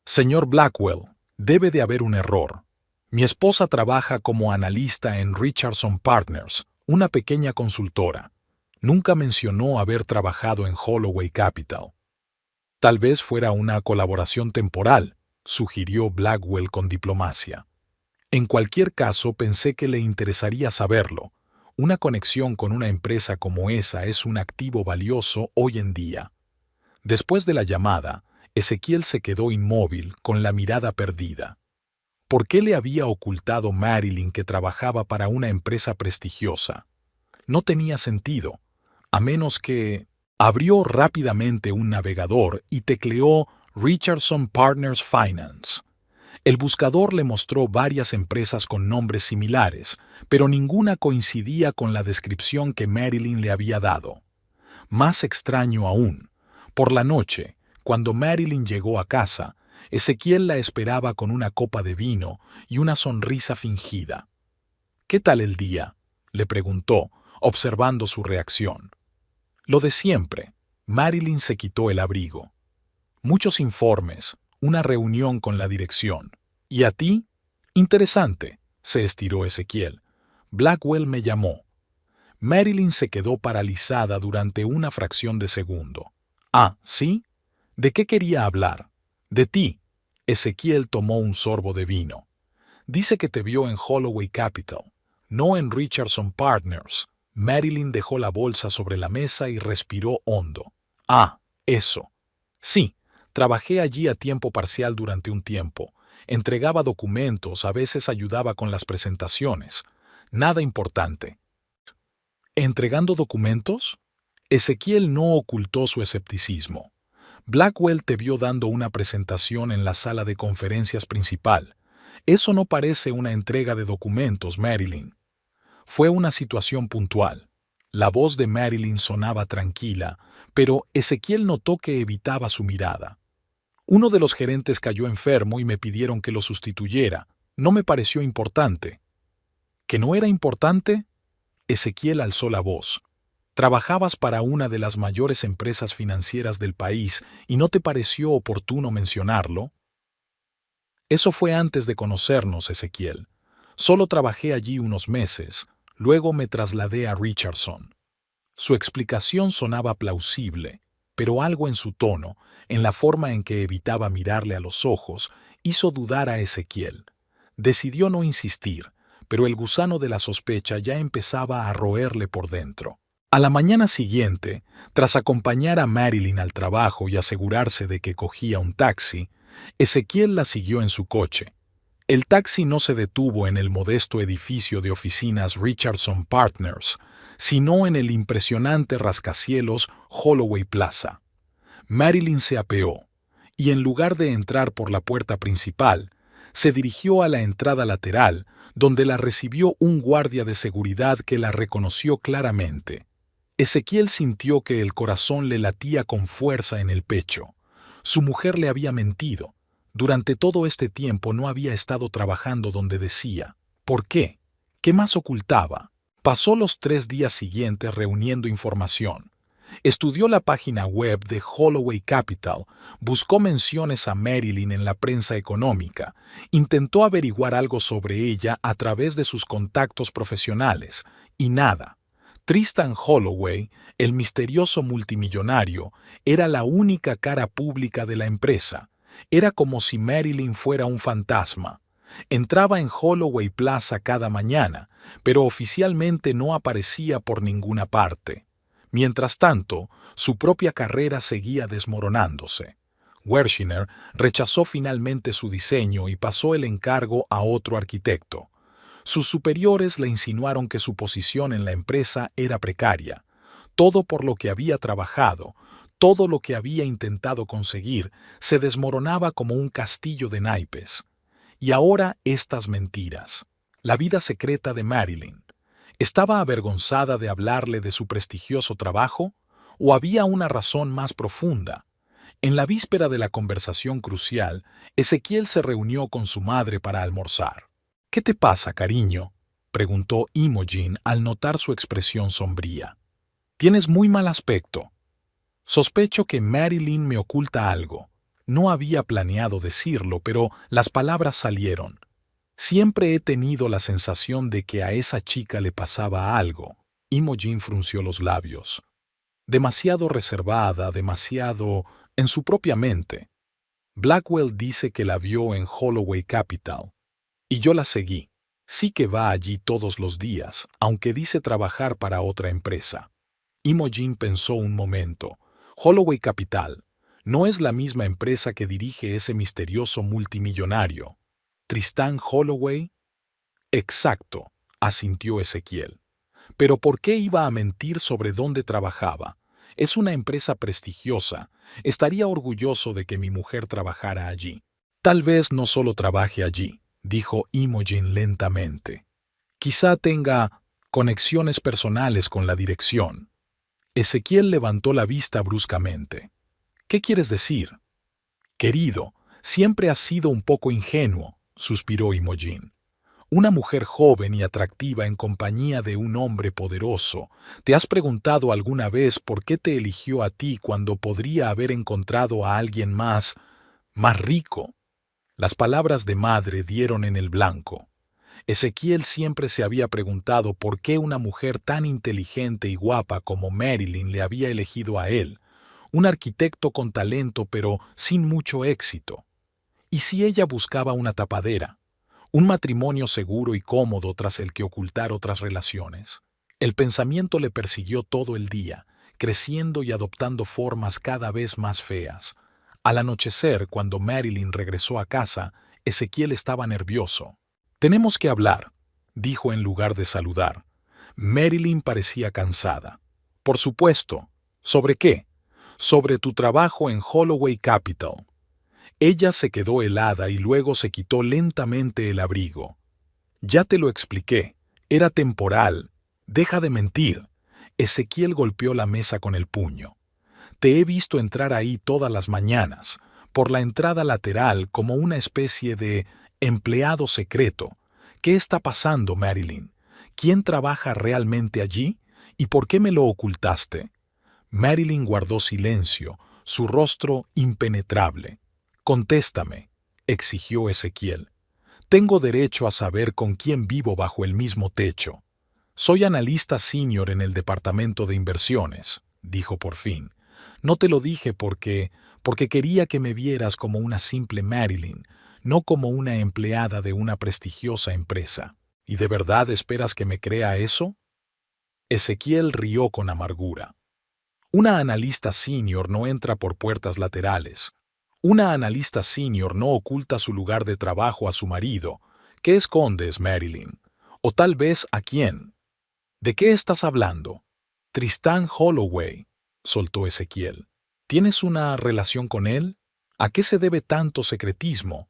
«Señor Blackwell, debe de haber un error. Mi esposa trabaja como analista en Richardson Partners, una pequeña consultora. Nunca mencionó haber trabajado en Holloway Capital». «Tal vez fuera una colaboración temporal», sugirió Blackwell con diplomacia. «En cualquier caso, pensé que le interesaría saberlo. Una conexión con una empresa como esa es un activo valioso hoy en día. Después de la llamada, Ezequiel se quedó inmóvil, con la mirada perdida. ¿Por qué le había ocultado Marilyn que trabajaba para una empresa prestigiosa? No tenía sentido, a menos que... Abrió rápidamente un navegador y tecleó Richardson Partners Finance. El buscador le mostró varias empresas con nombres similares, pero ninguna coincidía con la descripción que Marilyn le había dado. Más extraño aún, por la noche, cuando Marilyn llegó a casa, Ezequiel la esperaba con una copa de vino y una sonrisa fingida. «¿Qué tal el día?», le preguntó, observando su reacción. Lo de siempre. Marilyn se quitó el abrigo. «Muchos informes, una reunión con la dirección. ¿Y a ti?». «Interesante», se estiró Ezequiel. «Blackwell me llamó». Marilyn se quedó paralizada durante una fracción de segundo. «Ah, ¿sí? ¿De qué quería hablar?». «De ti». Ezequiel tomó un sorbo de vino. «Dice que te vio en Holloway Capital, no en Richardson Partners». Marilyn dejó la bolsa sobre la mesa y respiró hondo. «Ah, eso. Sí, trabajé allí a tiempo parcial durante un tiempo. Entregaba documentos, a veces ayudaba con las presentaciones. Nada importante». «¿Entregando documentos?». Ezequiel no ocultó su escepticismo. «Blackwell te vio dando una presentación en la sala de conferencias principal. Eso no parece una entrega de documentos, Marilyn». Fue una situación puntual. La voz de Marilyn sonaba tranquila, pero Ezequiel notó que evitaba su mirada. «Uno de los gerentes cayó enfermo y me pidieron que lo sustituyera. No me pareció importante». «¿Que no era importante?». Ezequiel alzó la voz. «Trabajabas para una de las mayores empresas financieras del país y no te pareció oportuno mencionarlo». «Eso fue antes de conocernos, Ezequiel. Solo trabajé allí unos meses. Luego me trasladé a Richardson». Su explicación sonaba plausible, pero algo en su tono, en la forma en que evitaba mirarle a los ojos, hizo dudar a Ezequiel. Decidió no insistir, pero el gusano de la sospecha ya empezaba a roerle por dentro. A la mañana siguiente, tras acompañar a Marilyn al trabajo y asegurarse de que cogía un taxi, Ezequiel la siguió en su coche. El taxi no se detuvo en el modesto edificio de oficinas Richardson Partners, sino en el impresionante rascacielos Holloway Plaza. Marilyn se apeó, y en lugar de entrar por la puerta principal, se dirigió a la entrada lateral, donde la recibió un guardia de seguridad que la reconoció claramente. Ezequiel sintió que el corazón le latía con fuerza en el pecho. Su mujer le había mentido. Durante todo este tiempo no había estado trabajando donde decía. ¿Por qué? ¿Qué más ocultaba? Pasó los 3 días siguientes reuniendo información. Estudió la página web de Holloway Capital, buscó menciones a Marilyn en la prensa económica, intentó averiguar algo sobre ella a través de sus contactos profesionales, y nada. Tristan Holloway, el misterioso multimillonario, era la única cara pública de la empresa. Era como si Marilyn fuera un fantasma. Entraba en Holloway Plaza cada mañana, pero oficialmente no aparecía por ninguna parte. Mientras tanto, su propia carrera seguía desmoronándose. Wershiner rechazó finalmente su diseño y pasó el encargo a otro arquitecto. Sus superiores le insinuaron que su posición en la empresa era precaria. Todo por lo que había trabajado, todo lo que había intentado conseguir, se desmoronaba como un castillo de naipes. Y ahora estas mentiras. La vida secreta de Marilyn. ¿Estaba avergonzada de hablarle de su prestigioso trabajo? ¿O había una razón más profunda? En la víspera de la conversación crucial, Ezequiel se reunió con su madre para almorzar. «¿Qué te pasa, cariño?», preguntó Imogen al notar su expresión sombría. «Tienes muy mal aspecto». «Sospecho que Marilyn me oculta algo». No había planeado decirlo, pero las palabras salieron. «Siempre he tenido la sensación de que a esa chica le pasaba algo». Imogen frunció los labios. «Demasiado reservada, demasiado en su propia mente. Blackwell dice que la vio en Holloway Capital. Y yo la seguí. Sí que va allí todos los días, aunque dice trabajar para otra empresa. Imogen pensó un momento. Holloway Capital no es la misma empresa que dirige ese misterioso multimillonario. ¿Tristán Holloway? Exacto, asintió Ezequiel. Pero ¿por qué iba a mentir sobre dónde trabajaba? Es una empresa prestigiosa. Estaría orgulloso de que mi mujer trabajara allí. Tal vez no solo trabaje allí, dijo Imogen lentamente. Quizá tenga conexiones personales con la dirección. Ezequiel levantó la vista bruscamente. ¿Qué quieres decir? Querido, siempre has sido un poco ingenuo, suspiró Imogen. Una mujer joven y atractiva en compañía de un hombre poderoso. ¿Te has preguntado alguna vez por qué te eligió a ti cuando podría haber encontrado a alguien más rico? Las palabras de madre dieron en el blanco. Ezequiel siempre se había preguntado por qué una mujer tan inteligente y guapa como Marilyn le había elegido a él, un arquitecto con talento pero sin mucho éxito. ¿Y si ella buscaba una tapadera? Un matrimonio seguro y cómodo tras el que ocultar otras relaciones. El pensamiento le persiguió todo el día, creciendo y adoptando formas cada vez más feas. Al anochecer, cuando Marilyn regresó a casa, Ezequiel estaba nervioso. «Tenemos que hablar», dijo en lugar de saludar. Marilyn parecía cansada. «Por supuesto. ¿Sobre qué?» «Sobre tu trabajo en Holloway Capital». Ella se quedó helada y luego se quitó lentamente el abrigo. «Ya te lo expliqué. Era temporal. Deja de mentir». Ezequiel golpeó la mesa con el puño. «Te he visto entrar ahí todas las mañanas, por la entrada lateral como una especie de empleado secreto. ¿Qué está pasando, Marilyn? ¿Quién trabaja realmente allí? ¿Y por qué me lo ocultaste?» Marilyn guardó silencio, su rostro impenetrable. «Contéstame», exigió Ezequiel. «Tengo derecho a saber con quién vivo bajo el mismo techo». «Soy analista senior en el departamento de inversiones», dijo por fin. «No te lo dije porque quería que me vieras como una simple Marilyn, no como una empleada de una prestigiosa empresa. ¿Y de verdad esperas que me crea eso?» Ezequiel rió con amargura. «Una analista senior no entra por puertas laterales. Una analista senior no oculta su lugar de trabajo a su marido. ¿Qué escondes, Marilyn? ¿O tal vez a quién?» «¿De qué estás hablando?» «Tristán Holloway», soltó Ezequiel. «¿Tienes una relación con él? ¿A qué se debe tanto secretismo?»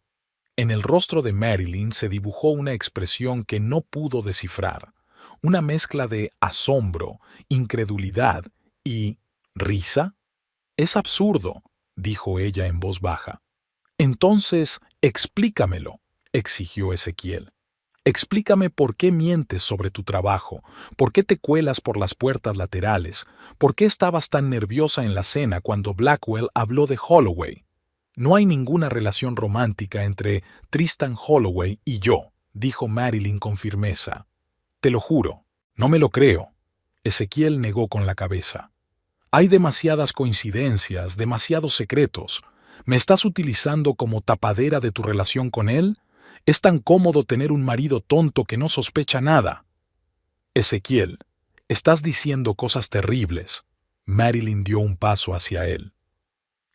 En el rostro de Marilyn se dibujó una expresión que no pudo descifrar, una mezcla de asombro, incredulidad y ¿risa? «Es absurdo», dijo ella en voz baja. «Entonces, explícamelo», exigió Ezequiel. «Explícame por qué mientes sobre tu trabajo, por qué te cuelas por las puertas laterales, por qué estabas tan nerviosa en la cena cuando Blackwell habló de Holloway». «No hay ninguna relación romántica entre Tristán Holloway y yo», dijo Marilyn con firmeza. «Te lo juro, no me lo creo». Ezequiel negó con la cabeza. «Hay demasiadas coincidencias, demasiados secretos. ¿Me estás utilizando como tapadera de tu relación con él? Es tan cómodo tener un marido tonto que no sospecha nada». «Ezequiel, estás diciendo cosas terribles». Marilyn dio un paso hacia él.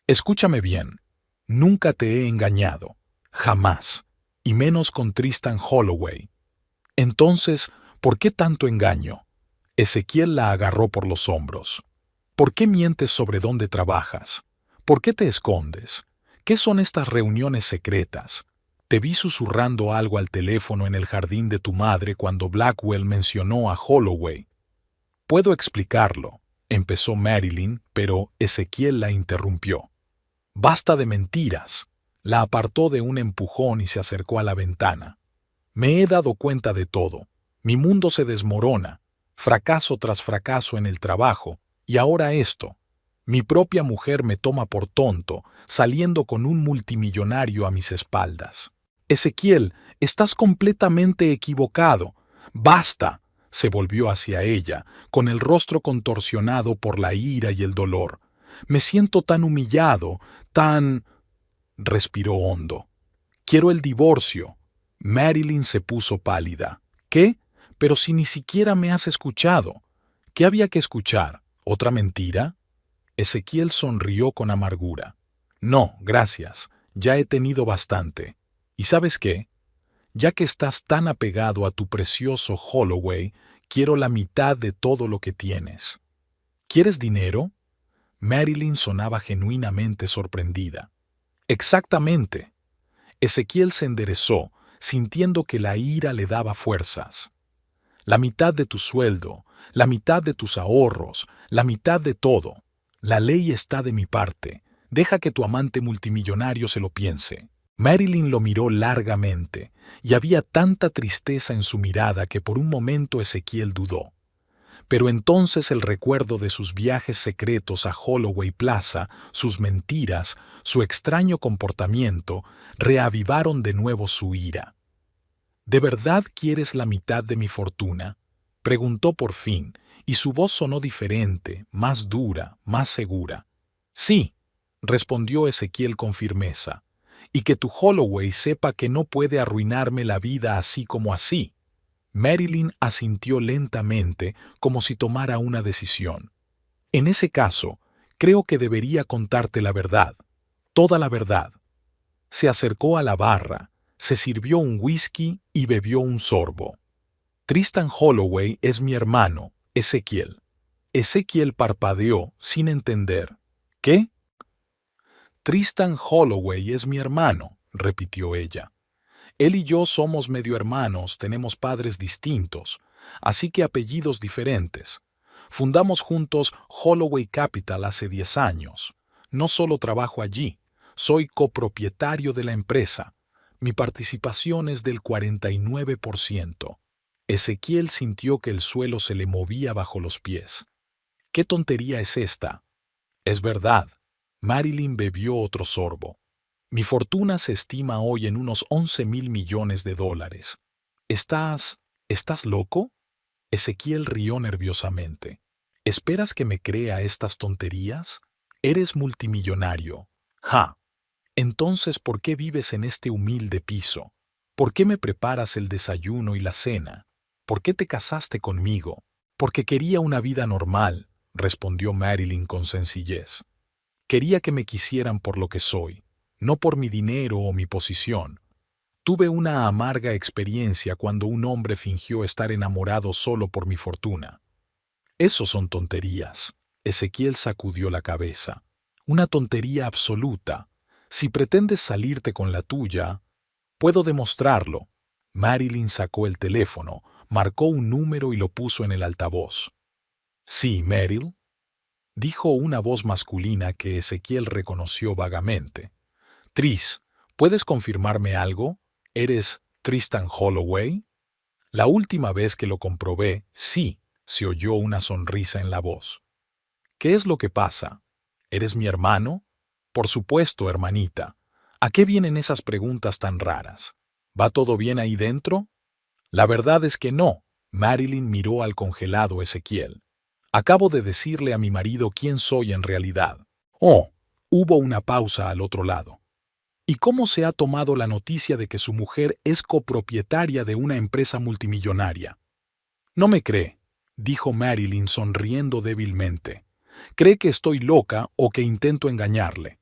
«Escúchame bien. Nunca te he engañado. Jamás. Y menos con Tristán Holloway». «Entonces, ¿por qué tanto engaño?» Ezequiel la agarró por los hombros. «¿Por qué mientes sobre dónde trabajas? ¿Por qué te escondes? ¿Qué son estas reuniones secretas? Te vi susurrando algo al teléfono en el jardín de tu madre cuando Blackwell mencionó a Holloway». «Puedo explicarlo», empezó Marilyn, pero Ezequiel la interrumpió. «Basta de mentiras». La apartó de un empujón y se acercó a la ventana. «Me he dado cuenta de todo. Mi mundo se desmorona. Fracaso tras fracaso en el trabajo. Y ahora esto. Mi propia mujer me toma por tonto, saliendo con un multimillonario a mis espaldas». «Ezequiel, estás completamente equivocado. ¡Basta!». Se volvió hacia ella, con el rostro contorsionado por la ira y el dolor. «Me siento tan humillado, tan...». Respiró hondo. «Quiero el divorcio». Marilyn se puso pálida. ¿Qué? Pero si ni siquiera me has escuchado. ¿Qué había que escuchar? ¿Otra mentira? Ezequiel sonrió con amargura. No, gracias. Ya he tenido bastante. ¿Y sabes qué? Ya que estás tan apegado a tu precioso Holloway, quiero la mitad de todo lo que tienes. ¿Quieres dinero? Marilyn sonaba genuinamente sorprendida. Exactamente. Ezequiel se enderezó, sintiendo que la ira le daba fuerzas. La mitad de tu sueldo, la mitad de tus ahorros, la mitad de todo. La ley está de mi parte. Deja que tu amante multimillonario se lo piense. Marilyn lo miró largamente, y había tanta tristeza en su mirada que por un momento Ezequiel dudó. Pero entonces el recuerdo de sus viajes secretos a Holloway Plaza, sus mentiras, su extraño comportamiento, reavivaron de nuevo su ira. ¿De verdad quieres la mitad de mi fortuna? Preguntó por fin, y su voz sonó diferente, más dura, más segura. Sí, respondió Ezequiel con firmeza, y que tu Holloway sepa que no puede arruinarme la vida así como así. Marilyn asintió lentamente, como si tomara una decisión. En ese caso, creo que debería contarte la verdad, toda la verdad. Se acercó a la barra, se sirvió un whisky y bebió un sorbo. Tristan Holloway es mi hermano, Ezequiel. Ezequiel parpadeó sin entender. ¿Qué? Tristan Holloway es mi hermano, repitió ella. Él y yo somos medio hermanos, tenemos padres distintos, así que apellidos diferentes. Fundamos juntos Holloway Capital hace 10 años. No solo trabajo allí, soy copropietario de la empresa. Mi participación es del 49%. Ezequiel sintió que el suelo se le movía bajo los pies. ¿Qué tontería es esta? Es verdad. Marilyn bebió otro sorbo. Mi fortuna se estima hoy en unos 11.000 millones de dólares. ¿Estás loco? Ezequiel rió nerviosamente. ¿Esperas que me crea estas tonterías? Eres multimillonario. ¡Ja! Entonces, ¿por qué vives en este humilde piso? ¿Por qué me preparas el desayuno y la cena? ¿Por qué te casaste conmigo? Porque quería una vida normal, respondió Marilyn con sencillez. Quería que me quisieran por lo que soy, no por mi dinero o mi posición. Tuve una amarga experiencia cuando un hombre fingió estar enamorado solo por mi fortuna. Eso son tonterías. Ezequiel sacudió la cabeza. Una tontería absoluta. Si pretendes salirte con la tuya, puedo demostrarlo. Marilyn sacó el teléfono, marcó un número y lo puso en el altavoz. Sí, Meryl, dijo una voz masculina que Ezequiel reconoció vagamente. Tris, ¿puedes confirmarme algo? ¿Eres Tristan Holloway? La última vez que lo comprobé, sí, se oyó una sonrisa en la voz. ¿Qué es lo que pasa? ¿Eres mi hermano? Por supuesto, hermanita. ¿A qué vienen esas preguntas tan raras? ¿Va todo bien ahí dentro? La verdad es que no. Marilyn miró al congelado Ezequiel. Acabo de decirle a mi marido quién soy en realidad. Oh, hubo una pausa al otro lado. ¿Y cómo se ha tomado la noticia de que su mujer es copropietaria de una empresa multimillonaria? No me cree, dijo Marilyn sonriendo débilmente. Cree que estoy loca o que intento engañarle.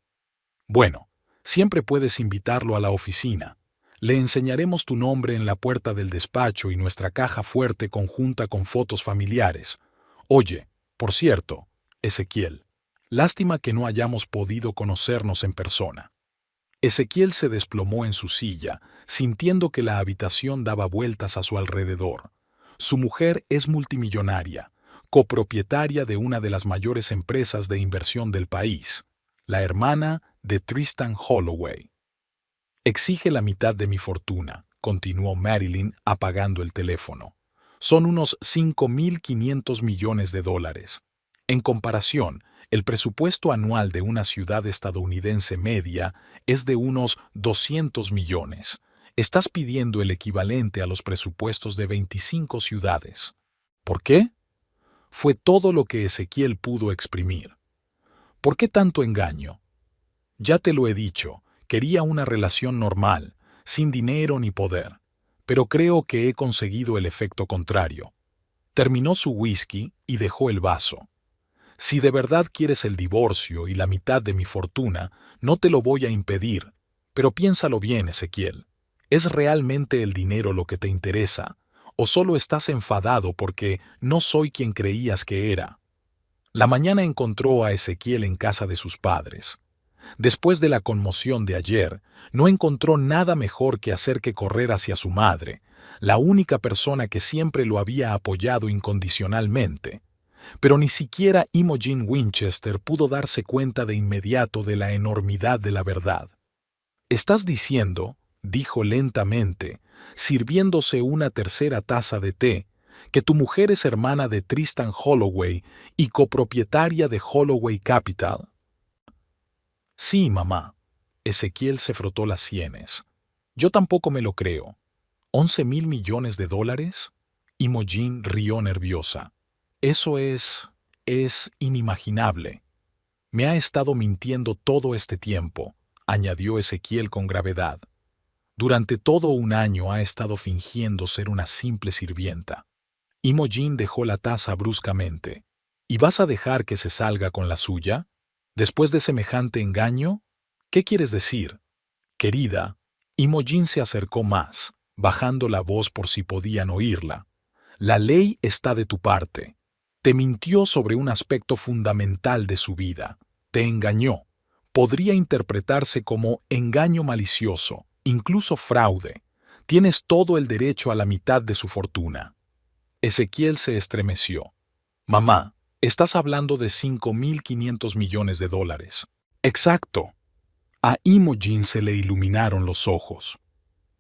Bueno, siempre puedes invitarlo a la oficina. Le enseñaremos tu nombre en la puerta del despacho y nuestra caja fuerte conjunta con fotos familiares. Oye, por cierto, Ezequiel, lástima que no hayamos podido conocernos en persona. Ezequiel se desplomó en su silla, sintiendo que la habitación daba vueltas a su alrededor. Su mujer es multimillonaria, copropietaria de una de las mayores empresas de inversión del país, la hermana de Tristan Holloway. Exige la mitad de mi fortuna, continuó Marilyn apagando el teléfono. Son unos 5.500 millones de dólares. En comparación, el presupuesto anual de una ciudad estadounidense media es de unos 200 millones. Estás pidiendo el equivalente a los presupuestos de 25 ciudades. ¿Por qué? Fue todo lo que Ezequiel pudo exprimir. ¿Por qué tanto engaño? Ya te lo he dicho, quería una relación normal, sin dinero ni poder. pero creo que he conseguido el efecto contrario. Terminó su whisky y dejó el vaso. Si de verdad quieres el divorcio y la mitad de mi fortuna, no te lo voy a impedir, pero piénsalo bien, Ezequiel. ¿Es realmente el dinero lo que te interesa? ¿O solo estás enfadado porque no soy quien creías que era? La mañana encontró a Ezequiel en casa de sus padres. Después de la conmoción de ayer, no encontró nada mejor que hacer que correr hacia su madre, la única persona que siempre lo había apoyado incondicionalmente. Pero ni siquiera Imogen Winchester pudo darse cuenta de inmediato de la enormidad de la verdad. «¿Estás diciendo», dijo lentamente, sirviéndose una tercera taza de té, «que tu mujer es hermana de Tristan Holloway y copropietaria de Holloway Capital?» «Sí, mamá». Ezequiel se frotó las sienes. «Yo tampoco me lo creo. ¿11.000 millones de dólares?» Imogen rió nerviosa. «Eso es inimaginable. Me ha estado mintiendo todo este tiempo», añadió Ezequiel con gravedad. «Durante todo un año ha estado fingiendo ser una simple sirvienta». Imogen dejó la taza bruscamente. «¿Y vas a dejar que se salga con la suya? ¿Después de semejante engaño? ¿Qué quieres decir?» «Querida», Imogen se acercó más, bajando la voz por si podían oírla. «La ley está de tu parte. Te mintió sobre un aspecto fundamental de su vida. Te engañó. Podría interpretarse como engaño malicioso, incluso fraude. Tienes todo el derecho a la mitad de su fortuna». Ezequiel se estremeció. «Mamá, estás hablando de 5.500 millones de dólares». «Exacto». A Imogen se le iluminaron los ojos.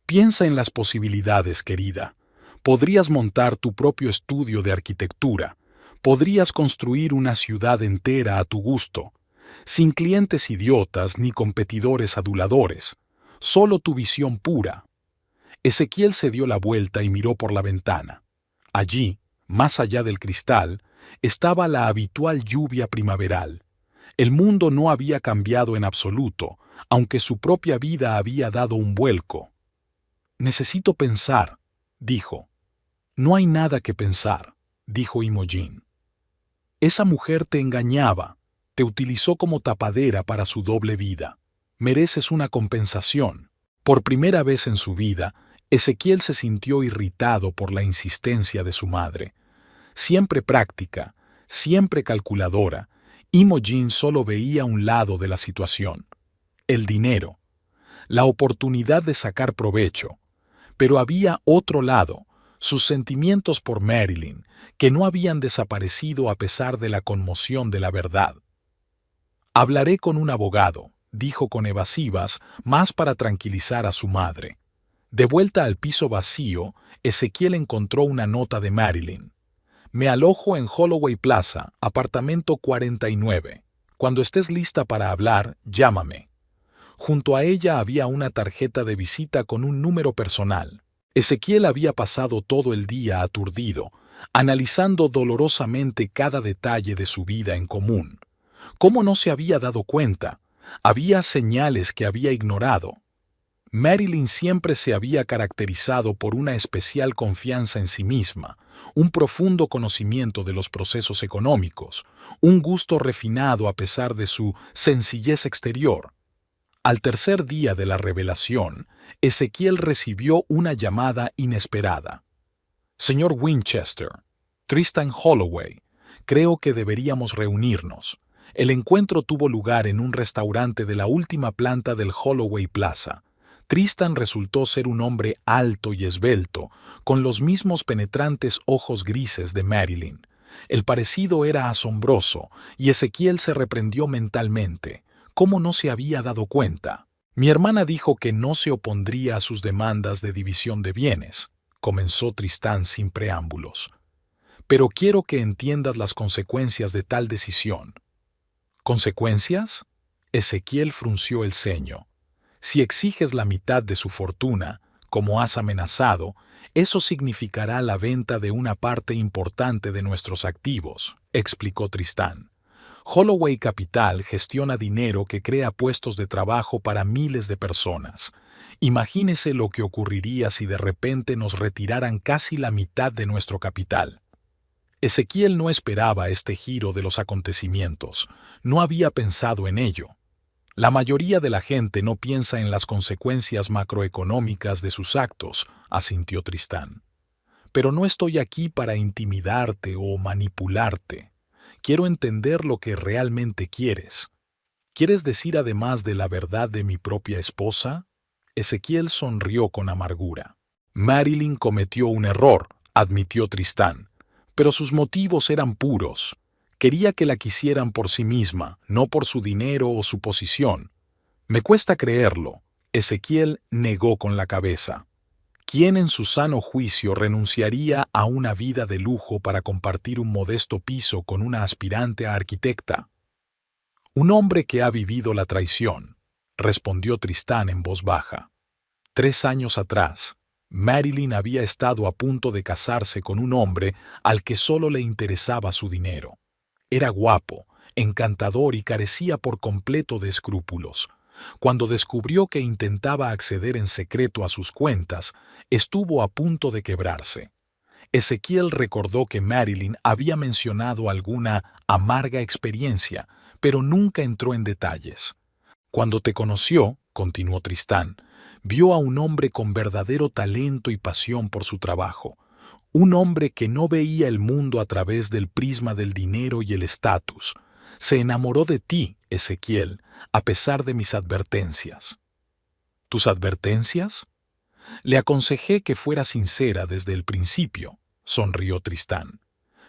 «Piensa en las posibilidades, querida. Podrías montar tu propio estudio de arquitectura. Podrías construir una ciudad entera a tu gusto, sin clientes idiotas ni competidores aduladores, solo tu visión pura». Ezequiel se dio la vuelta y miró por la ventana. Allí, más allá del cristal, estaba la habitual lluvia primaveral. El mundo no había cambiado en absoluto, aunque su propia vida había dado un vuelco. «Necesito pensar», dijo. «No hay nada que pensar», dijo Imogen. «Esa mujer te engañaba, te utilizó como tapadera para su doble vida. Mereces una compensación». Por primera vez en su vida, Ezequiel se sintió irritado por la insistencia de su madre. Siempre práctica, siempre calculadora, Imogen solo veía un lado de la situación: el dinero, la oportunidad de sacar provecho. Pero había otro lado, sus sentimientos por Marilyn, que no habían desaparecido a pesar de la conmoción de la verdad. «Hablaré con un abogado», dijo con evasivas, más para tranquilizar a su madre. De vuelta al piso vacío, Ezequiel encontró una nota de Marilyn. «Me alojo en Holloway Plaza, apartamento 49. Cuando estés lista para hablar, llámame». Junto a ella había una tarjeta de visita con un número personal. Ezequiel había pasado todo el día aturdido, analizando dolorosamente cada detalle de su vida en común. ¿Cómo no se había dado cuenta? Había señales que había ignorado. Marilyn siempre se había caracterizado por una especial confianza en sí misma, un profundo conocimiento de los procesos económicos, un gusto refinado a pesar de su sencillez exterior. Al tercer día de la revelación, Ezequiel recibió una llamada inesperada. «Señor Winchester, Tristan Holloway, creo que deberíamos reunirnos». El encuentro tuvo lugar en un restaurante de la última planta del Holloway Plaza. Tristan resultó ser un hombre alto y esbelto, con los mismos penetrantes ojos grises de Marilyn. El parecido era asombroso, y Ezequiel se reprendió mentalmente. ¿Cómo no se había dado cuenta? «Mi hermana dijo que no se opondría a sus demandas de división de bienes», comenzó Tristán sin preámbulos. «Pero quiero que entiendas las consecuencias de tal decisión». «¿Consecuencias?». Ezequiel frunció el ceño. «Si exiges la mitad de su fortuna, como has amenazado, eso significará la venta de una parte importante de nuestros activos», explicó Tristán. Holloway Capital gestiona dinero que crea puestos de trabajo para miles de personas. Imagínese lo que ocurriría si de repente nos retiraran casi la mitad de nuestro capital. Ezequiel no esperaba este giro de los acontecimientos, no había pensado en ello. La mayoría de la gente no piensa en las consecuencias macroeconómicas de sus actos, asintió Tristán. Pero no estoy aquí para intimidarte o manipularte. Quiero entender lo que realmente quieres. ¿Quieres decir además de la verdad de mi propia esposa? Ezequiel sonrió con amargura. Marilyn cometió un error, admitió Tristán, pero sus motivos eran puros. Quería que la quisieran por sí misma, no por su dinero o su posición. Me cuesta creerlo. Ezequiel negó con la cabeza. ¿Quién en su sano juicio renunciaría a una vida de lujo para compartir un modesto piso con una aspirante a arquitecta? Un hombre que ha vivido la traición, respondió Tristán en voz baja. 3 años atrás, Marilyn había estado a punto de casarse con un hombre al que solo le interesaba su dinero. Era guapo, encantador y carecía por completo de escrúpulos. Cuando descubrió que intentaba acceder en secreto a sus cuentas, estuvo a punto de quebrarse. Ezequiel recordó que Marilyn había mencionado alguna amarga experiencia, pero nunca entró en detalles. Cuando te conoció, continuó Tristán, vio a un hombre con verdadero talento y pasión por su trabajo, un hombre que no veía el mundo a través del prisma del dinero y el estatus. Se enamoró de ti, Ezequiel, a pesar de mis advertencias. ¿Tus advertencias? Le aconsejé que fuera sincera desde el principio, sonrió Tristán,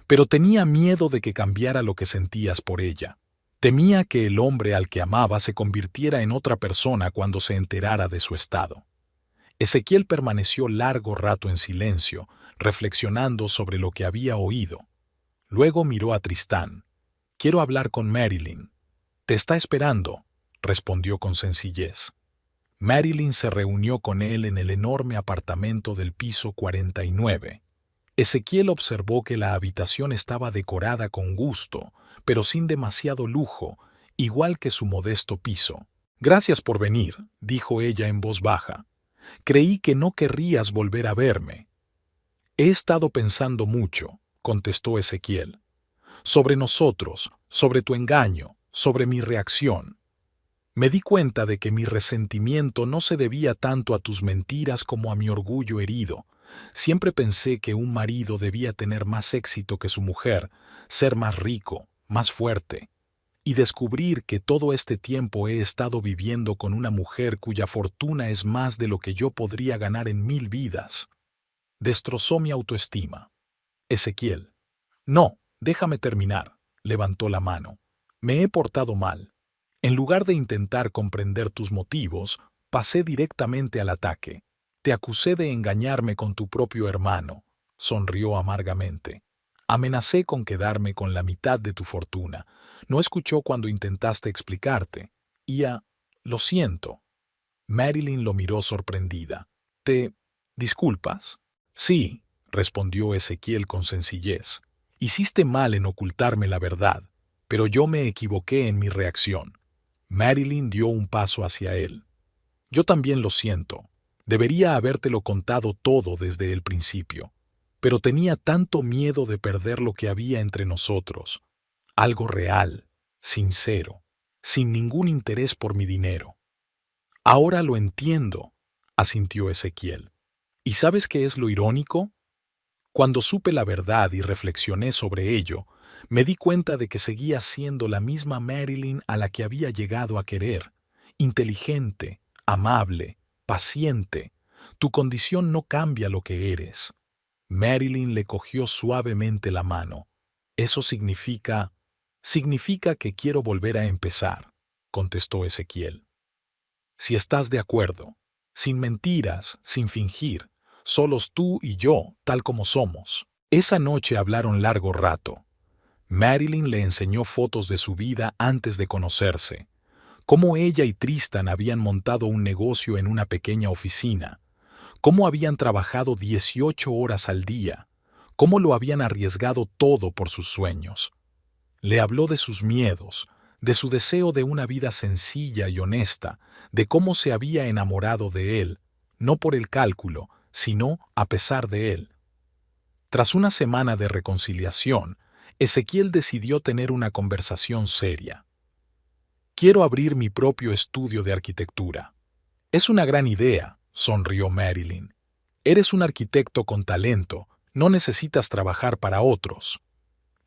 pero tenía miedo de que cambiara lo que sentías por ella. Temía que el hombre al que amaba se convirtiera en otra persona cuando se enterara de su estado. Ezequiel permaneció largo rato en silencio, reflexionando sobre lo que había oído. Luego miró a Tristán. «Quiero hablar con Marilyn». «Te está esperando», respondió con sencillez. Marilyn se reunió con él en el enorme apartamento del piso 49. Ezequiel observó que la habitación estaba decorada con gusto, pero sin demasiado lujo, igual que su modesto piso. «Gracias por venir», dijo ella en voz baja. «Creí que no querrías volver a verme». «He estado pensando mucho», contestó Ezequiel. «Sobre nosotros, sobre tu engaño, sobre mi reacción. Me di cuenta de que mi resentimiento no se debía tanto a tus mentiras como a mi orgullo herido. Siempre pensé que un marido debía tener más éxito que su mujer, ser más rico, más fuerte. Y descubrir que todo este tiempo he estado viviendo con una mujer cuya fortuna es más de lo que yo podría ganar en 1000 vidas. Destrozó mi autoestima». «Ezequiel». «No, déjame terminar», levantó la mano. «Me he portado mal. En lugar de intentar comprender tus motivos, pasé directamente al ataque. Te acusé de engañarme con tu propio hermano», sonrió amargamente. «Amenacé con quedarme con la mitad de tu fortuna. No escuchó cuando intentaste explicarte. Lo siento». Marilyn lo miró sorprendida. «¿Te disculpas?» «Sí», respondió Ezequiel con sencillez. «Hiciste mal en ocultarme la verdad, pero yo me equivoqué en mi reacción». Marilyn dio un paso hacia él. «Yo también lo siento. Debería habértelo contado todo desde el principio. Pero tenía tanto miedo de perder lo que había entre nosotros. Algo real, sincero, sin ningún interés por mi dinero». «Ahora lo entiendo», asintió Ezequiel. «¿Y sabes qué es lo irónico? Cuando supe la verdad y reflexioné sobre ello, me di cuenta de que seguía siendo la misma Marilyn a la que había llegado a querer. Inteligente, amable, paciente. Tu condición no cambia lo que eres». Marilyn le cogió suavemente la mano. «Eso significa que quiero volver a empezar», contestó Ezequiel. «Si estás de acuerdo, sin mentiras, sin fingir, solos tú y yo, tal como somos». Esa noche hablaron largo rato. Marilyn le enseñó fotos de su vida antes de conocerse, cómo ella y Tristán habían montado un negocio en una pequeña oficina, cómo habían trabajado 18 horas al día, cómo lo habían arriesgado todo por sus sueños. Le habló de sus miedos, de su deseo de una vida sencilla y honesta, de cómo se había enamorado de él, no por el cálculo, sino a pesar de él. Tras una semana de reconciliación, Ezequiel decidió tener una conversación seria. Quiero abrir mi propio estudio de arquitectura. Es una gran idea, sonrió Marilyn. Eres un arquitecto con talento, no necesitas trabajar para otros.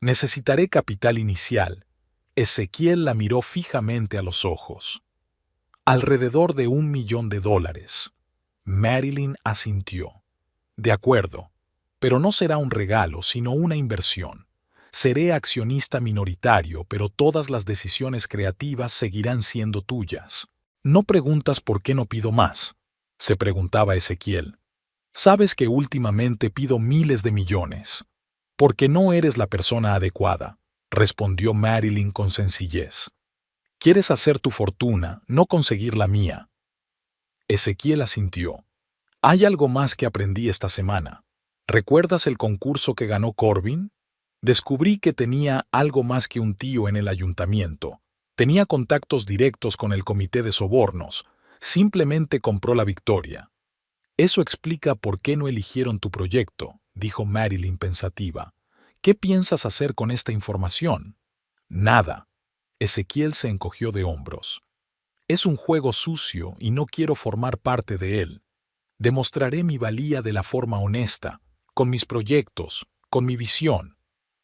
Necesitaré capital inicial. Ezequiel la miró fijamente a los ojos. Alrededor de $1.000.000. Marilyn asintió. De acuerdo, pero no será un regalo, sino una inversión. Seré accionista minoritario, pero todas las decisiones creativas seguirán siendo tuyas. No preguntas por qué no pido más, se preguntaba Ezequiel. Sabes que últimamente pido miles de millones. Porque no eres la persona adecuada, respondió Marilyn con sencillez. Quieres hacer tu fortuna, no conseguir la mía. Ezequiel asintió. Hay algo más que aprendí esta semana. ¿Recuerdas el concurso que ganó Corbin? Descubrí que tenía algo más que un tío en el ayuntamiento. Tenía contactos directos con el comité de sobornos. Simplemente compró la victoria. Eso explica por qué no eligieron tu proyecto, dijo Marilyn pensativa. ¿Qué piensas hacer con esta información? Nada. Ezequiel se encogió de hombros. Es un juego sucio y no quiero formar parte de él. Demostraré mi valía de la forma honesta, con mis proyectos, con mi visión.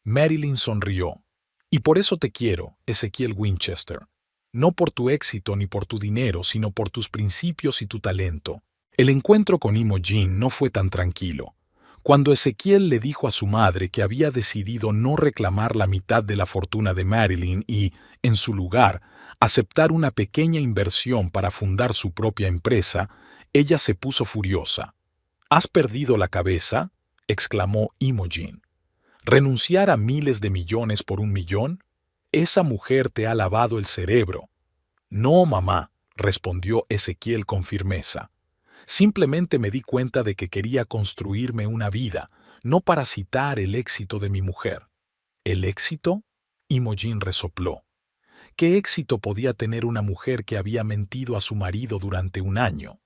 Marilyn sonrió. Y por eso te quiero, Ezequiel Winchester. No por tu éxito ni por tu dinero, sino por tus principios y tu talento. El encuentro con Imogen no fue tan tranquilo. Cuando Ezequiel le dijo a su madre que había decidido no reclamar la mitad de la fortuna de Marilyn y, en su lugar, aceptar una pequeña inversión para fundar su propia empresa, ella se puso furiosa. ¿Has perdido la cabeza?, exclamó Imogen. ¿Renunciar a miles de millones por $1 millón? Esa mujer te ha lavado el cerebro. No, mamá, respondió Ezequiel con firmeza. Simplemente me di cuenta de que quería construirme una vida, no parasitar el éxito de mi mujer. ¿El éxito? Imogen resopló. ¿Qué éxito podía tener una mujer que había mentido a su marido durante 1 año?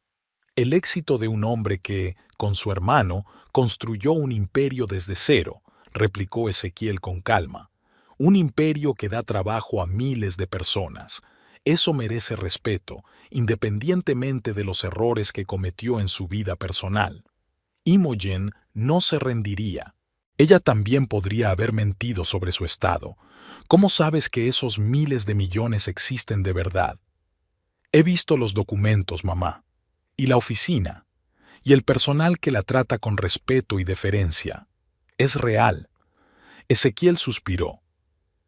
El éxito de un hombre que, con su hermano, construyó un imperio desde cero, replicó Ezequiel con calma. Un imperio que da trabajo a miles de personas. Eso merece respeto, independientemente de los errores que cometió en su vida personal. Imogen no se rendiría. Ella también podría haber mentido sobre su estado. ¿Cómo sabes que esos miles de millones existen de verdad? He visto los documentos, mamá, y la oficina, y el personal que la trata con respeto y deferencia. Es real. Ezequiel suspiró.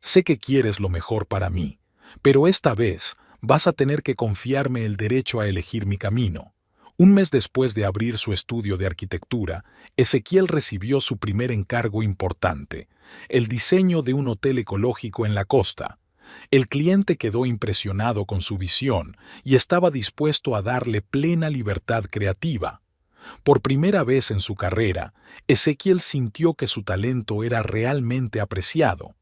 Sé que quieres lo mejor para mí, pero esta vez vas a tener que confiarme el derecho a elegir mi camino. Un mes después de abrir su estudio de arquitectura, Ezequiel recibió su primer encargo importante, el diseño de un hotel ecológico en la costa. El cliente quedó impresionado con su visión y estaba dispuesto a darle plena libertad creativa. Por primera vez en su carrera, Ezequiel sintió que su talento era realmente apreciado.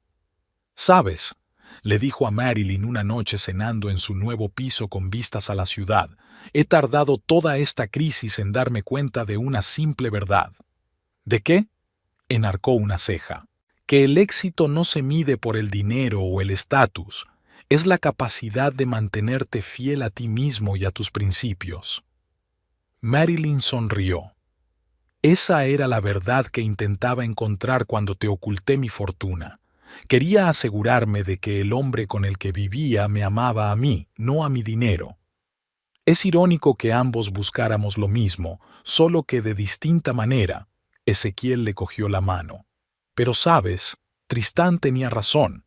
«¿Sabes?», le dijo a Marilyn una noche cenando en su nuevo piso con vistas a la ciudad, «he tardado toda esta crisis en darme cuenta de una simple verdad». «¿De qué?», enarcó una ceja. «Que el éxito no se mide por el dinero o el estatus, es la capacidad de mantenerte fiel a ti mismo y a tus principios». Marilyn sonrió. «Esa era la verdad que intentaba encontrar cuando te oculté mi fortuna. Quería asegurarme de que el hombre con el que vivía me amaba a mí, no a mi dinero. Es irónico que ambos buscáramos lo mismo, solo que de distinta manera». Ezequiel le cogió la mano. «Pero sabes, Tristán tenía razón».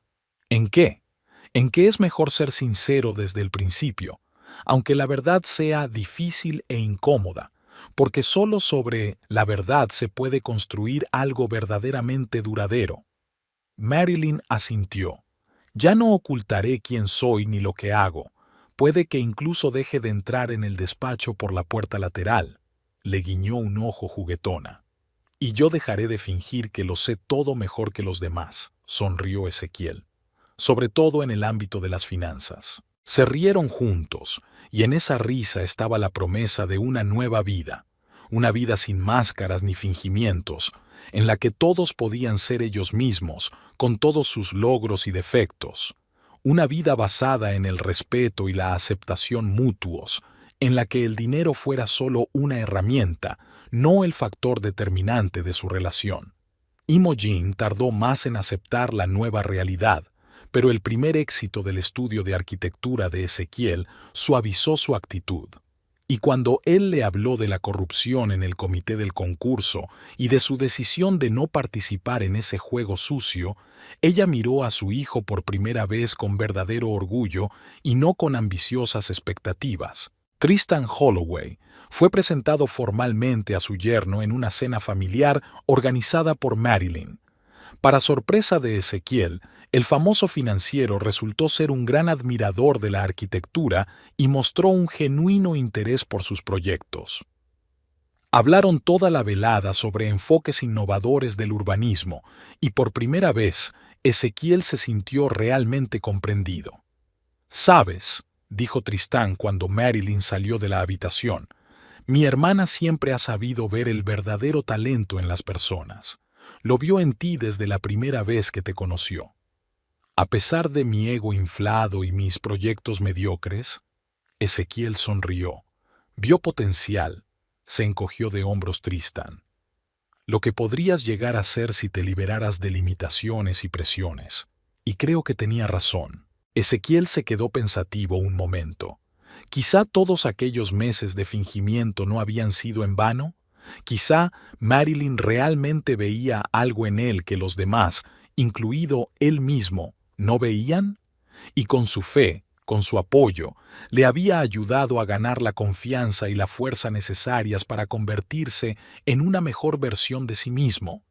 «¿En qué?». «En que es mejor ser sincero desde el principio, aunque la verdad sea difícil e incómoda, porque solo sobre la verdad se puede construir algo verdaderamente duradero». Marilyn asintió. «Ya no ocultaré quién soy ni lo que hago. Puede que incluso deje de entrar en el despacho por la puerta lateral». Le guiñó un ojo juguetona. «Y yo dejaré de fingir que lo sé todo mejor que los demás», sonrió Ezequiel. sobre todo en el ámbito de las finanzas. Se rieron juntos, y en esa risa estaba la promesa de una vida sin máscaras ni fingimientos, en la que todos podían ser ellos mismos, con todos sus logros y defectos. Una vida basada en el respeto y la aceptación mutuos, en la que el dinero fuera solo una herramienta, no el factor determinante de su relación. Imogen tardó más en aceptar la nueva realidad, pero el primer éxito del estudio de arquitectura de Ezequiel suavizó su actitud. Y cuando él le habló de la corrupción en el comité del concurso y de su decisión de no participar en ese juego sucio, ella miró a su hijo por primera vez con verdadero orgullo y no con ambiciosas expectativas. Tristan Holloway fue presentado formalmente a su yerno en una cena familiar organizada por Marilyn. Para sorpresa de Ezequiel, el famoso financiero resultó ser un gran admirador de la arquitectura y mostró un genuino interés por sus proyectos. Hablaron toda la velada sobre enfoques innovadores del urbanismo y por primera vez Ezequiel se sintió realmente comprendido. «¿Sabes?», dijo Tristán cuando Marilyn salió de la habitación, «mi hermana siempre ha sabido ver el verdadero talento en las personas. Lo vio en ti desde la primera vez que te conoció. A pesar de mi ego inflado y mis proyectos mediocres», Ezequiel sonrió. Vio potencial. Se encogió de hombros Tristán. «Lo que podrías llegar a ser si te liberaras de limitaciones y presiones». Y creo que tenía razón. Ezequiel se quedó pensativo un momento. Quizá todos aquellos meses de fingimiento no habían sido en vano. Quizá Marilyn realmente veía algo en él que los demás, incluido él mismo, no veían, y con su fe, con su apoyo, le había ayudado a ganar la confianza y la fuerza necesarias para convertirse en una mejor versión de sí mismo.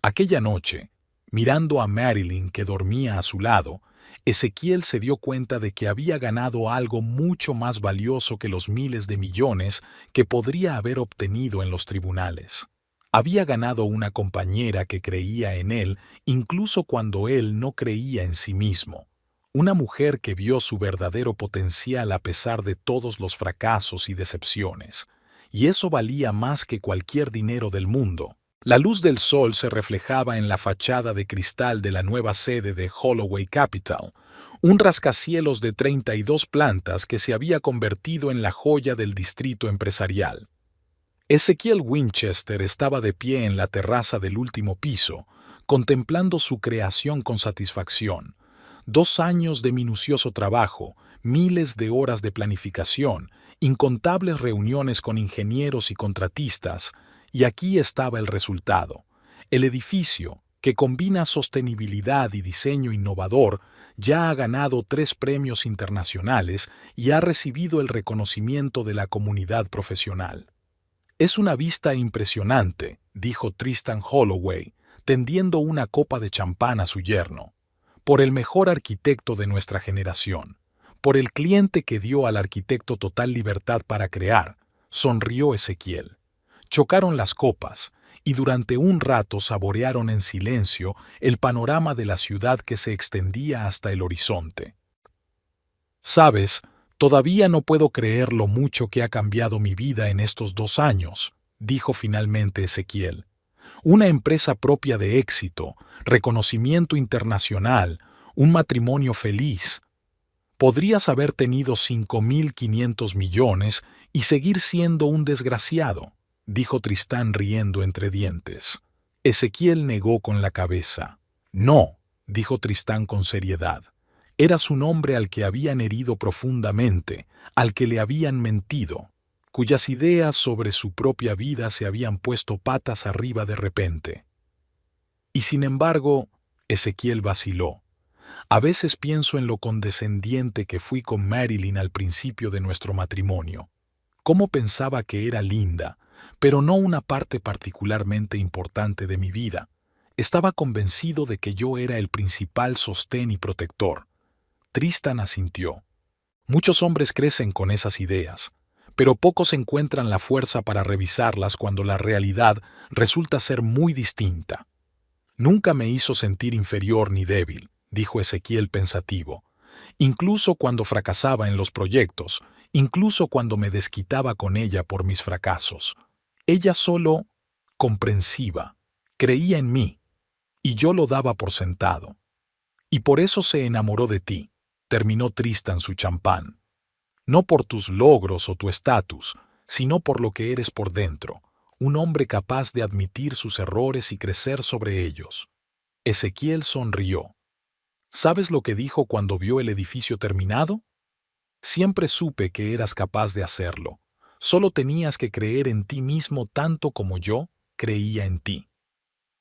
Aquella noche, mirando a Marilyn que dormía a su lado, Ezequiel se dio cuenta de que había ganado algo mucho más valioso que los miles de millones que podría haber obtenido en los tribunales. Había ganado una compañera que creía en él incluso cuando él no creía en sí mismo. Una mujer que vio su verdadero potencial a pesar de todos los fracasos y decepciones. Y eso valía más que cualquier dinero del mundo. La luz del sol se reflejaba en la fachada de cristal de la nueva sede de Holloway Capital, un rascacielos de 32 plantas que se había convertido en la joya del distrito empresarial. Ezequiel Winchester estaba de pie en la terraza del último piso, contemplando su creación con satisfacción. 2 años de minucioso trabajo, miles de horas de planificación, incontables reuniones con ingenieros y contratistas, y aquí estaba el resultado. El edificio, que combina sostenibilidad y diseño innovador, ya ha ganado 3 premios internacionales y ha recibido el reconocimiento de la comunidad profesional. «Es una vista impresionante», dijo Tristan Holloway, tendiendo una copa de champán a su yerno. «Por el mejor arquitecto de nuestra generación, por el cliente que dio al arquitecto total libertad para crear», sonrió Ezequiel. Chocaron las copas y durante un rato saborearon en silencio el panorama de la ciudad que se extendía hasta el horizonte. «Sabes, todavía no puedo creer lo mucho que ha cambiado mi vida en estos 2 años», dijo finalmente Ezequiel. «Una empresa propia de éxito, reconocimiento internacional, un matrimonio feliz. Podrías haber tenido 5.500 millones y seguir siendo un desgraciado», dijo Tristán riendo entre dientes. Ezequiel negó con la cabeza. «No», dijo Tristán con seriedad. «Eras un hombre al que habían herido profundamente, al que le habían mentido, cuyas ideas sobre su propia vida se habían puesto patas arriba de repente». Y sin embargo, Ezequiel vaciló. «A veces pienso en lo condescendiente que fui con Marilyn al principio de nuestro matrimonio. Cómo pensaba que era linda, pero no una parte particularmente importante de mi vida. Estaba convencido de que yo era el principal sostén y protector». Tristan asintió. «Muchos hombres crecen con esas ideas, pero pocos encuentran la fuerza para revisarlas cuando la realidad resulta ser muy distinta. Nunca me hizo sentir inferior ni débil», dijo Ezequiel pensativo. Incluso cuando fracasaba en los proyectos, incluso cuando me desquitaba con ella por mis fracasos. Ella solo, comprensiva, creía en mí, y yo lo daba por sentado. Y por eso se enamoró de ti, terminó Tristan su champán. No por tus logros o tu estatus, sino por lo que eres por dentro, un hombre capaz de admitir sus errores y crecer sobre ellos. Ezequiel sonrió. ¿Sabes lo que dijo cuando vio el edificio terminado? Siempre supe que eras capaz de hacerlo. Solo tenías que creer en ti mismo tanto como yo creía en ti.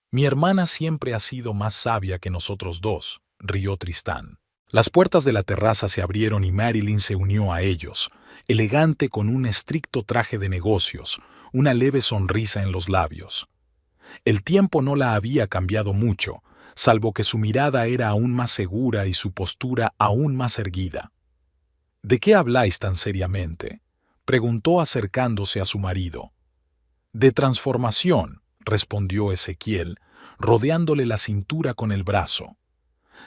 Mi hermana siempre ha sido más sabia que nosotros dos, rió Tristán. Las puertas de la terraza se abrieron y Marilyn se unió a ellos, elegante con un estricto traje de negocios, una leve sonrisa en los labios. El tiempo no la había cambiado mucho, salvo que su mirada era aún más segura y su postura aún más erguida. ¿De qué habláis tan seriamente?, preguntó acercándose a su marido. De transformación, respondió Ezequiel, rodeándole la cintura con el brazo.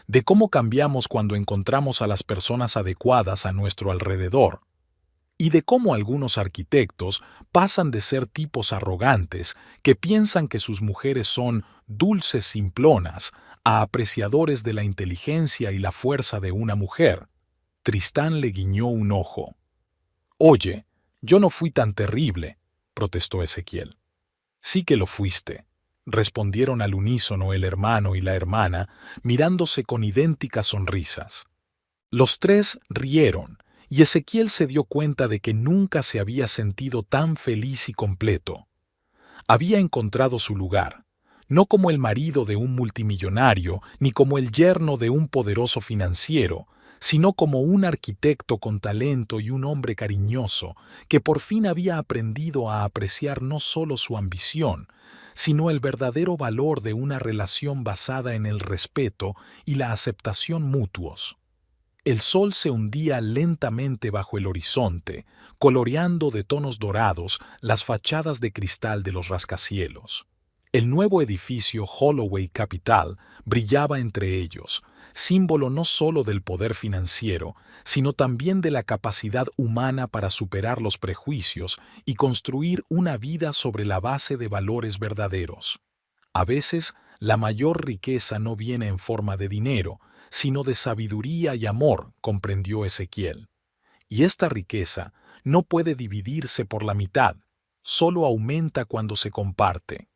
De cómo cambiamos cuando encontramos a las personas adecuadas a nuestro alrededor, y de cómo algunos arquitectos pasan de ser tipos arrogantes que piensan que sus mujeres son dulces simplonas a apreciadores de la inteligencia y la fuerza de una mujer. Tristán le guiñó un ojo. Oye, yo no fui tan terrible, protestó Ezequiel. Sí que lo fuiste, respondieron al unísono el hermano y la hermana, mirándose con idénticas sonrisas. Los tres rieron, y Ezequiel se dio cuenta de que nunca se había sentido tan feliz y completo. Había encontrado su lugar, no como el marido de un multimillonario ni como el yerno de un poderoso financiero, sino como un arquitecto con talento y un hombre cariñoso que por fin había aprendido a apreciar no solo su ambición, sino el verdadero valor de una relación basada en el respeto y la aceptación mutuos. El sol se hundía lentamente bajo el horizonte, coloreando de tonos dorados las fachadas de cristal de los rascacielos. El nuevo edificio Holloway Capital brillaba entre ellos, símbolo no solo del poder financiero, sino también de la capacidad humana para superar los prejuicios y construir una vida sobre la base de valores verdaderos. A veces, la mayor riqueza no viene en forma de dinero, sino de sabiduría y amor, comprendió Ezequiel. Y esta riqueza no puede dividirse por la mitad, solo aumenta cuando se comparte.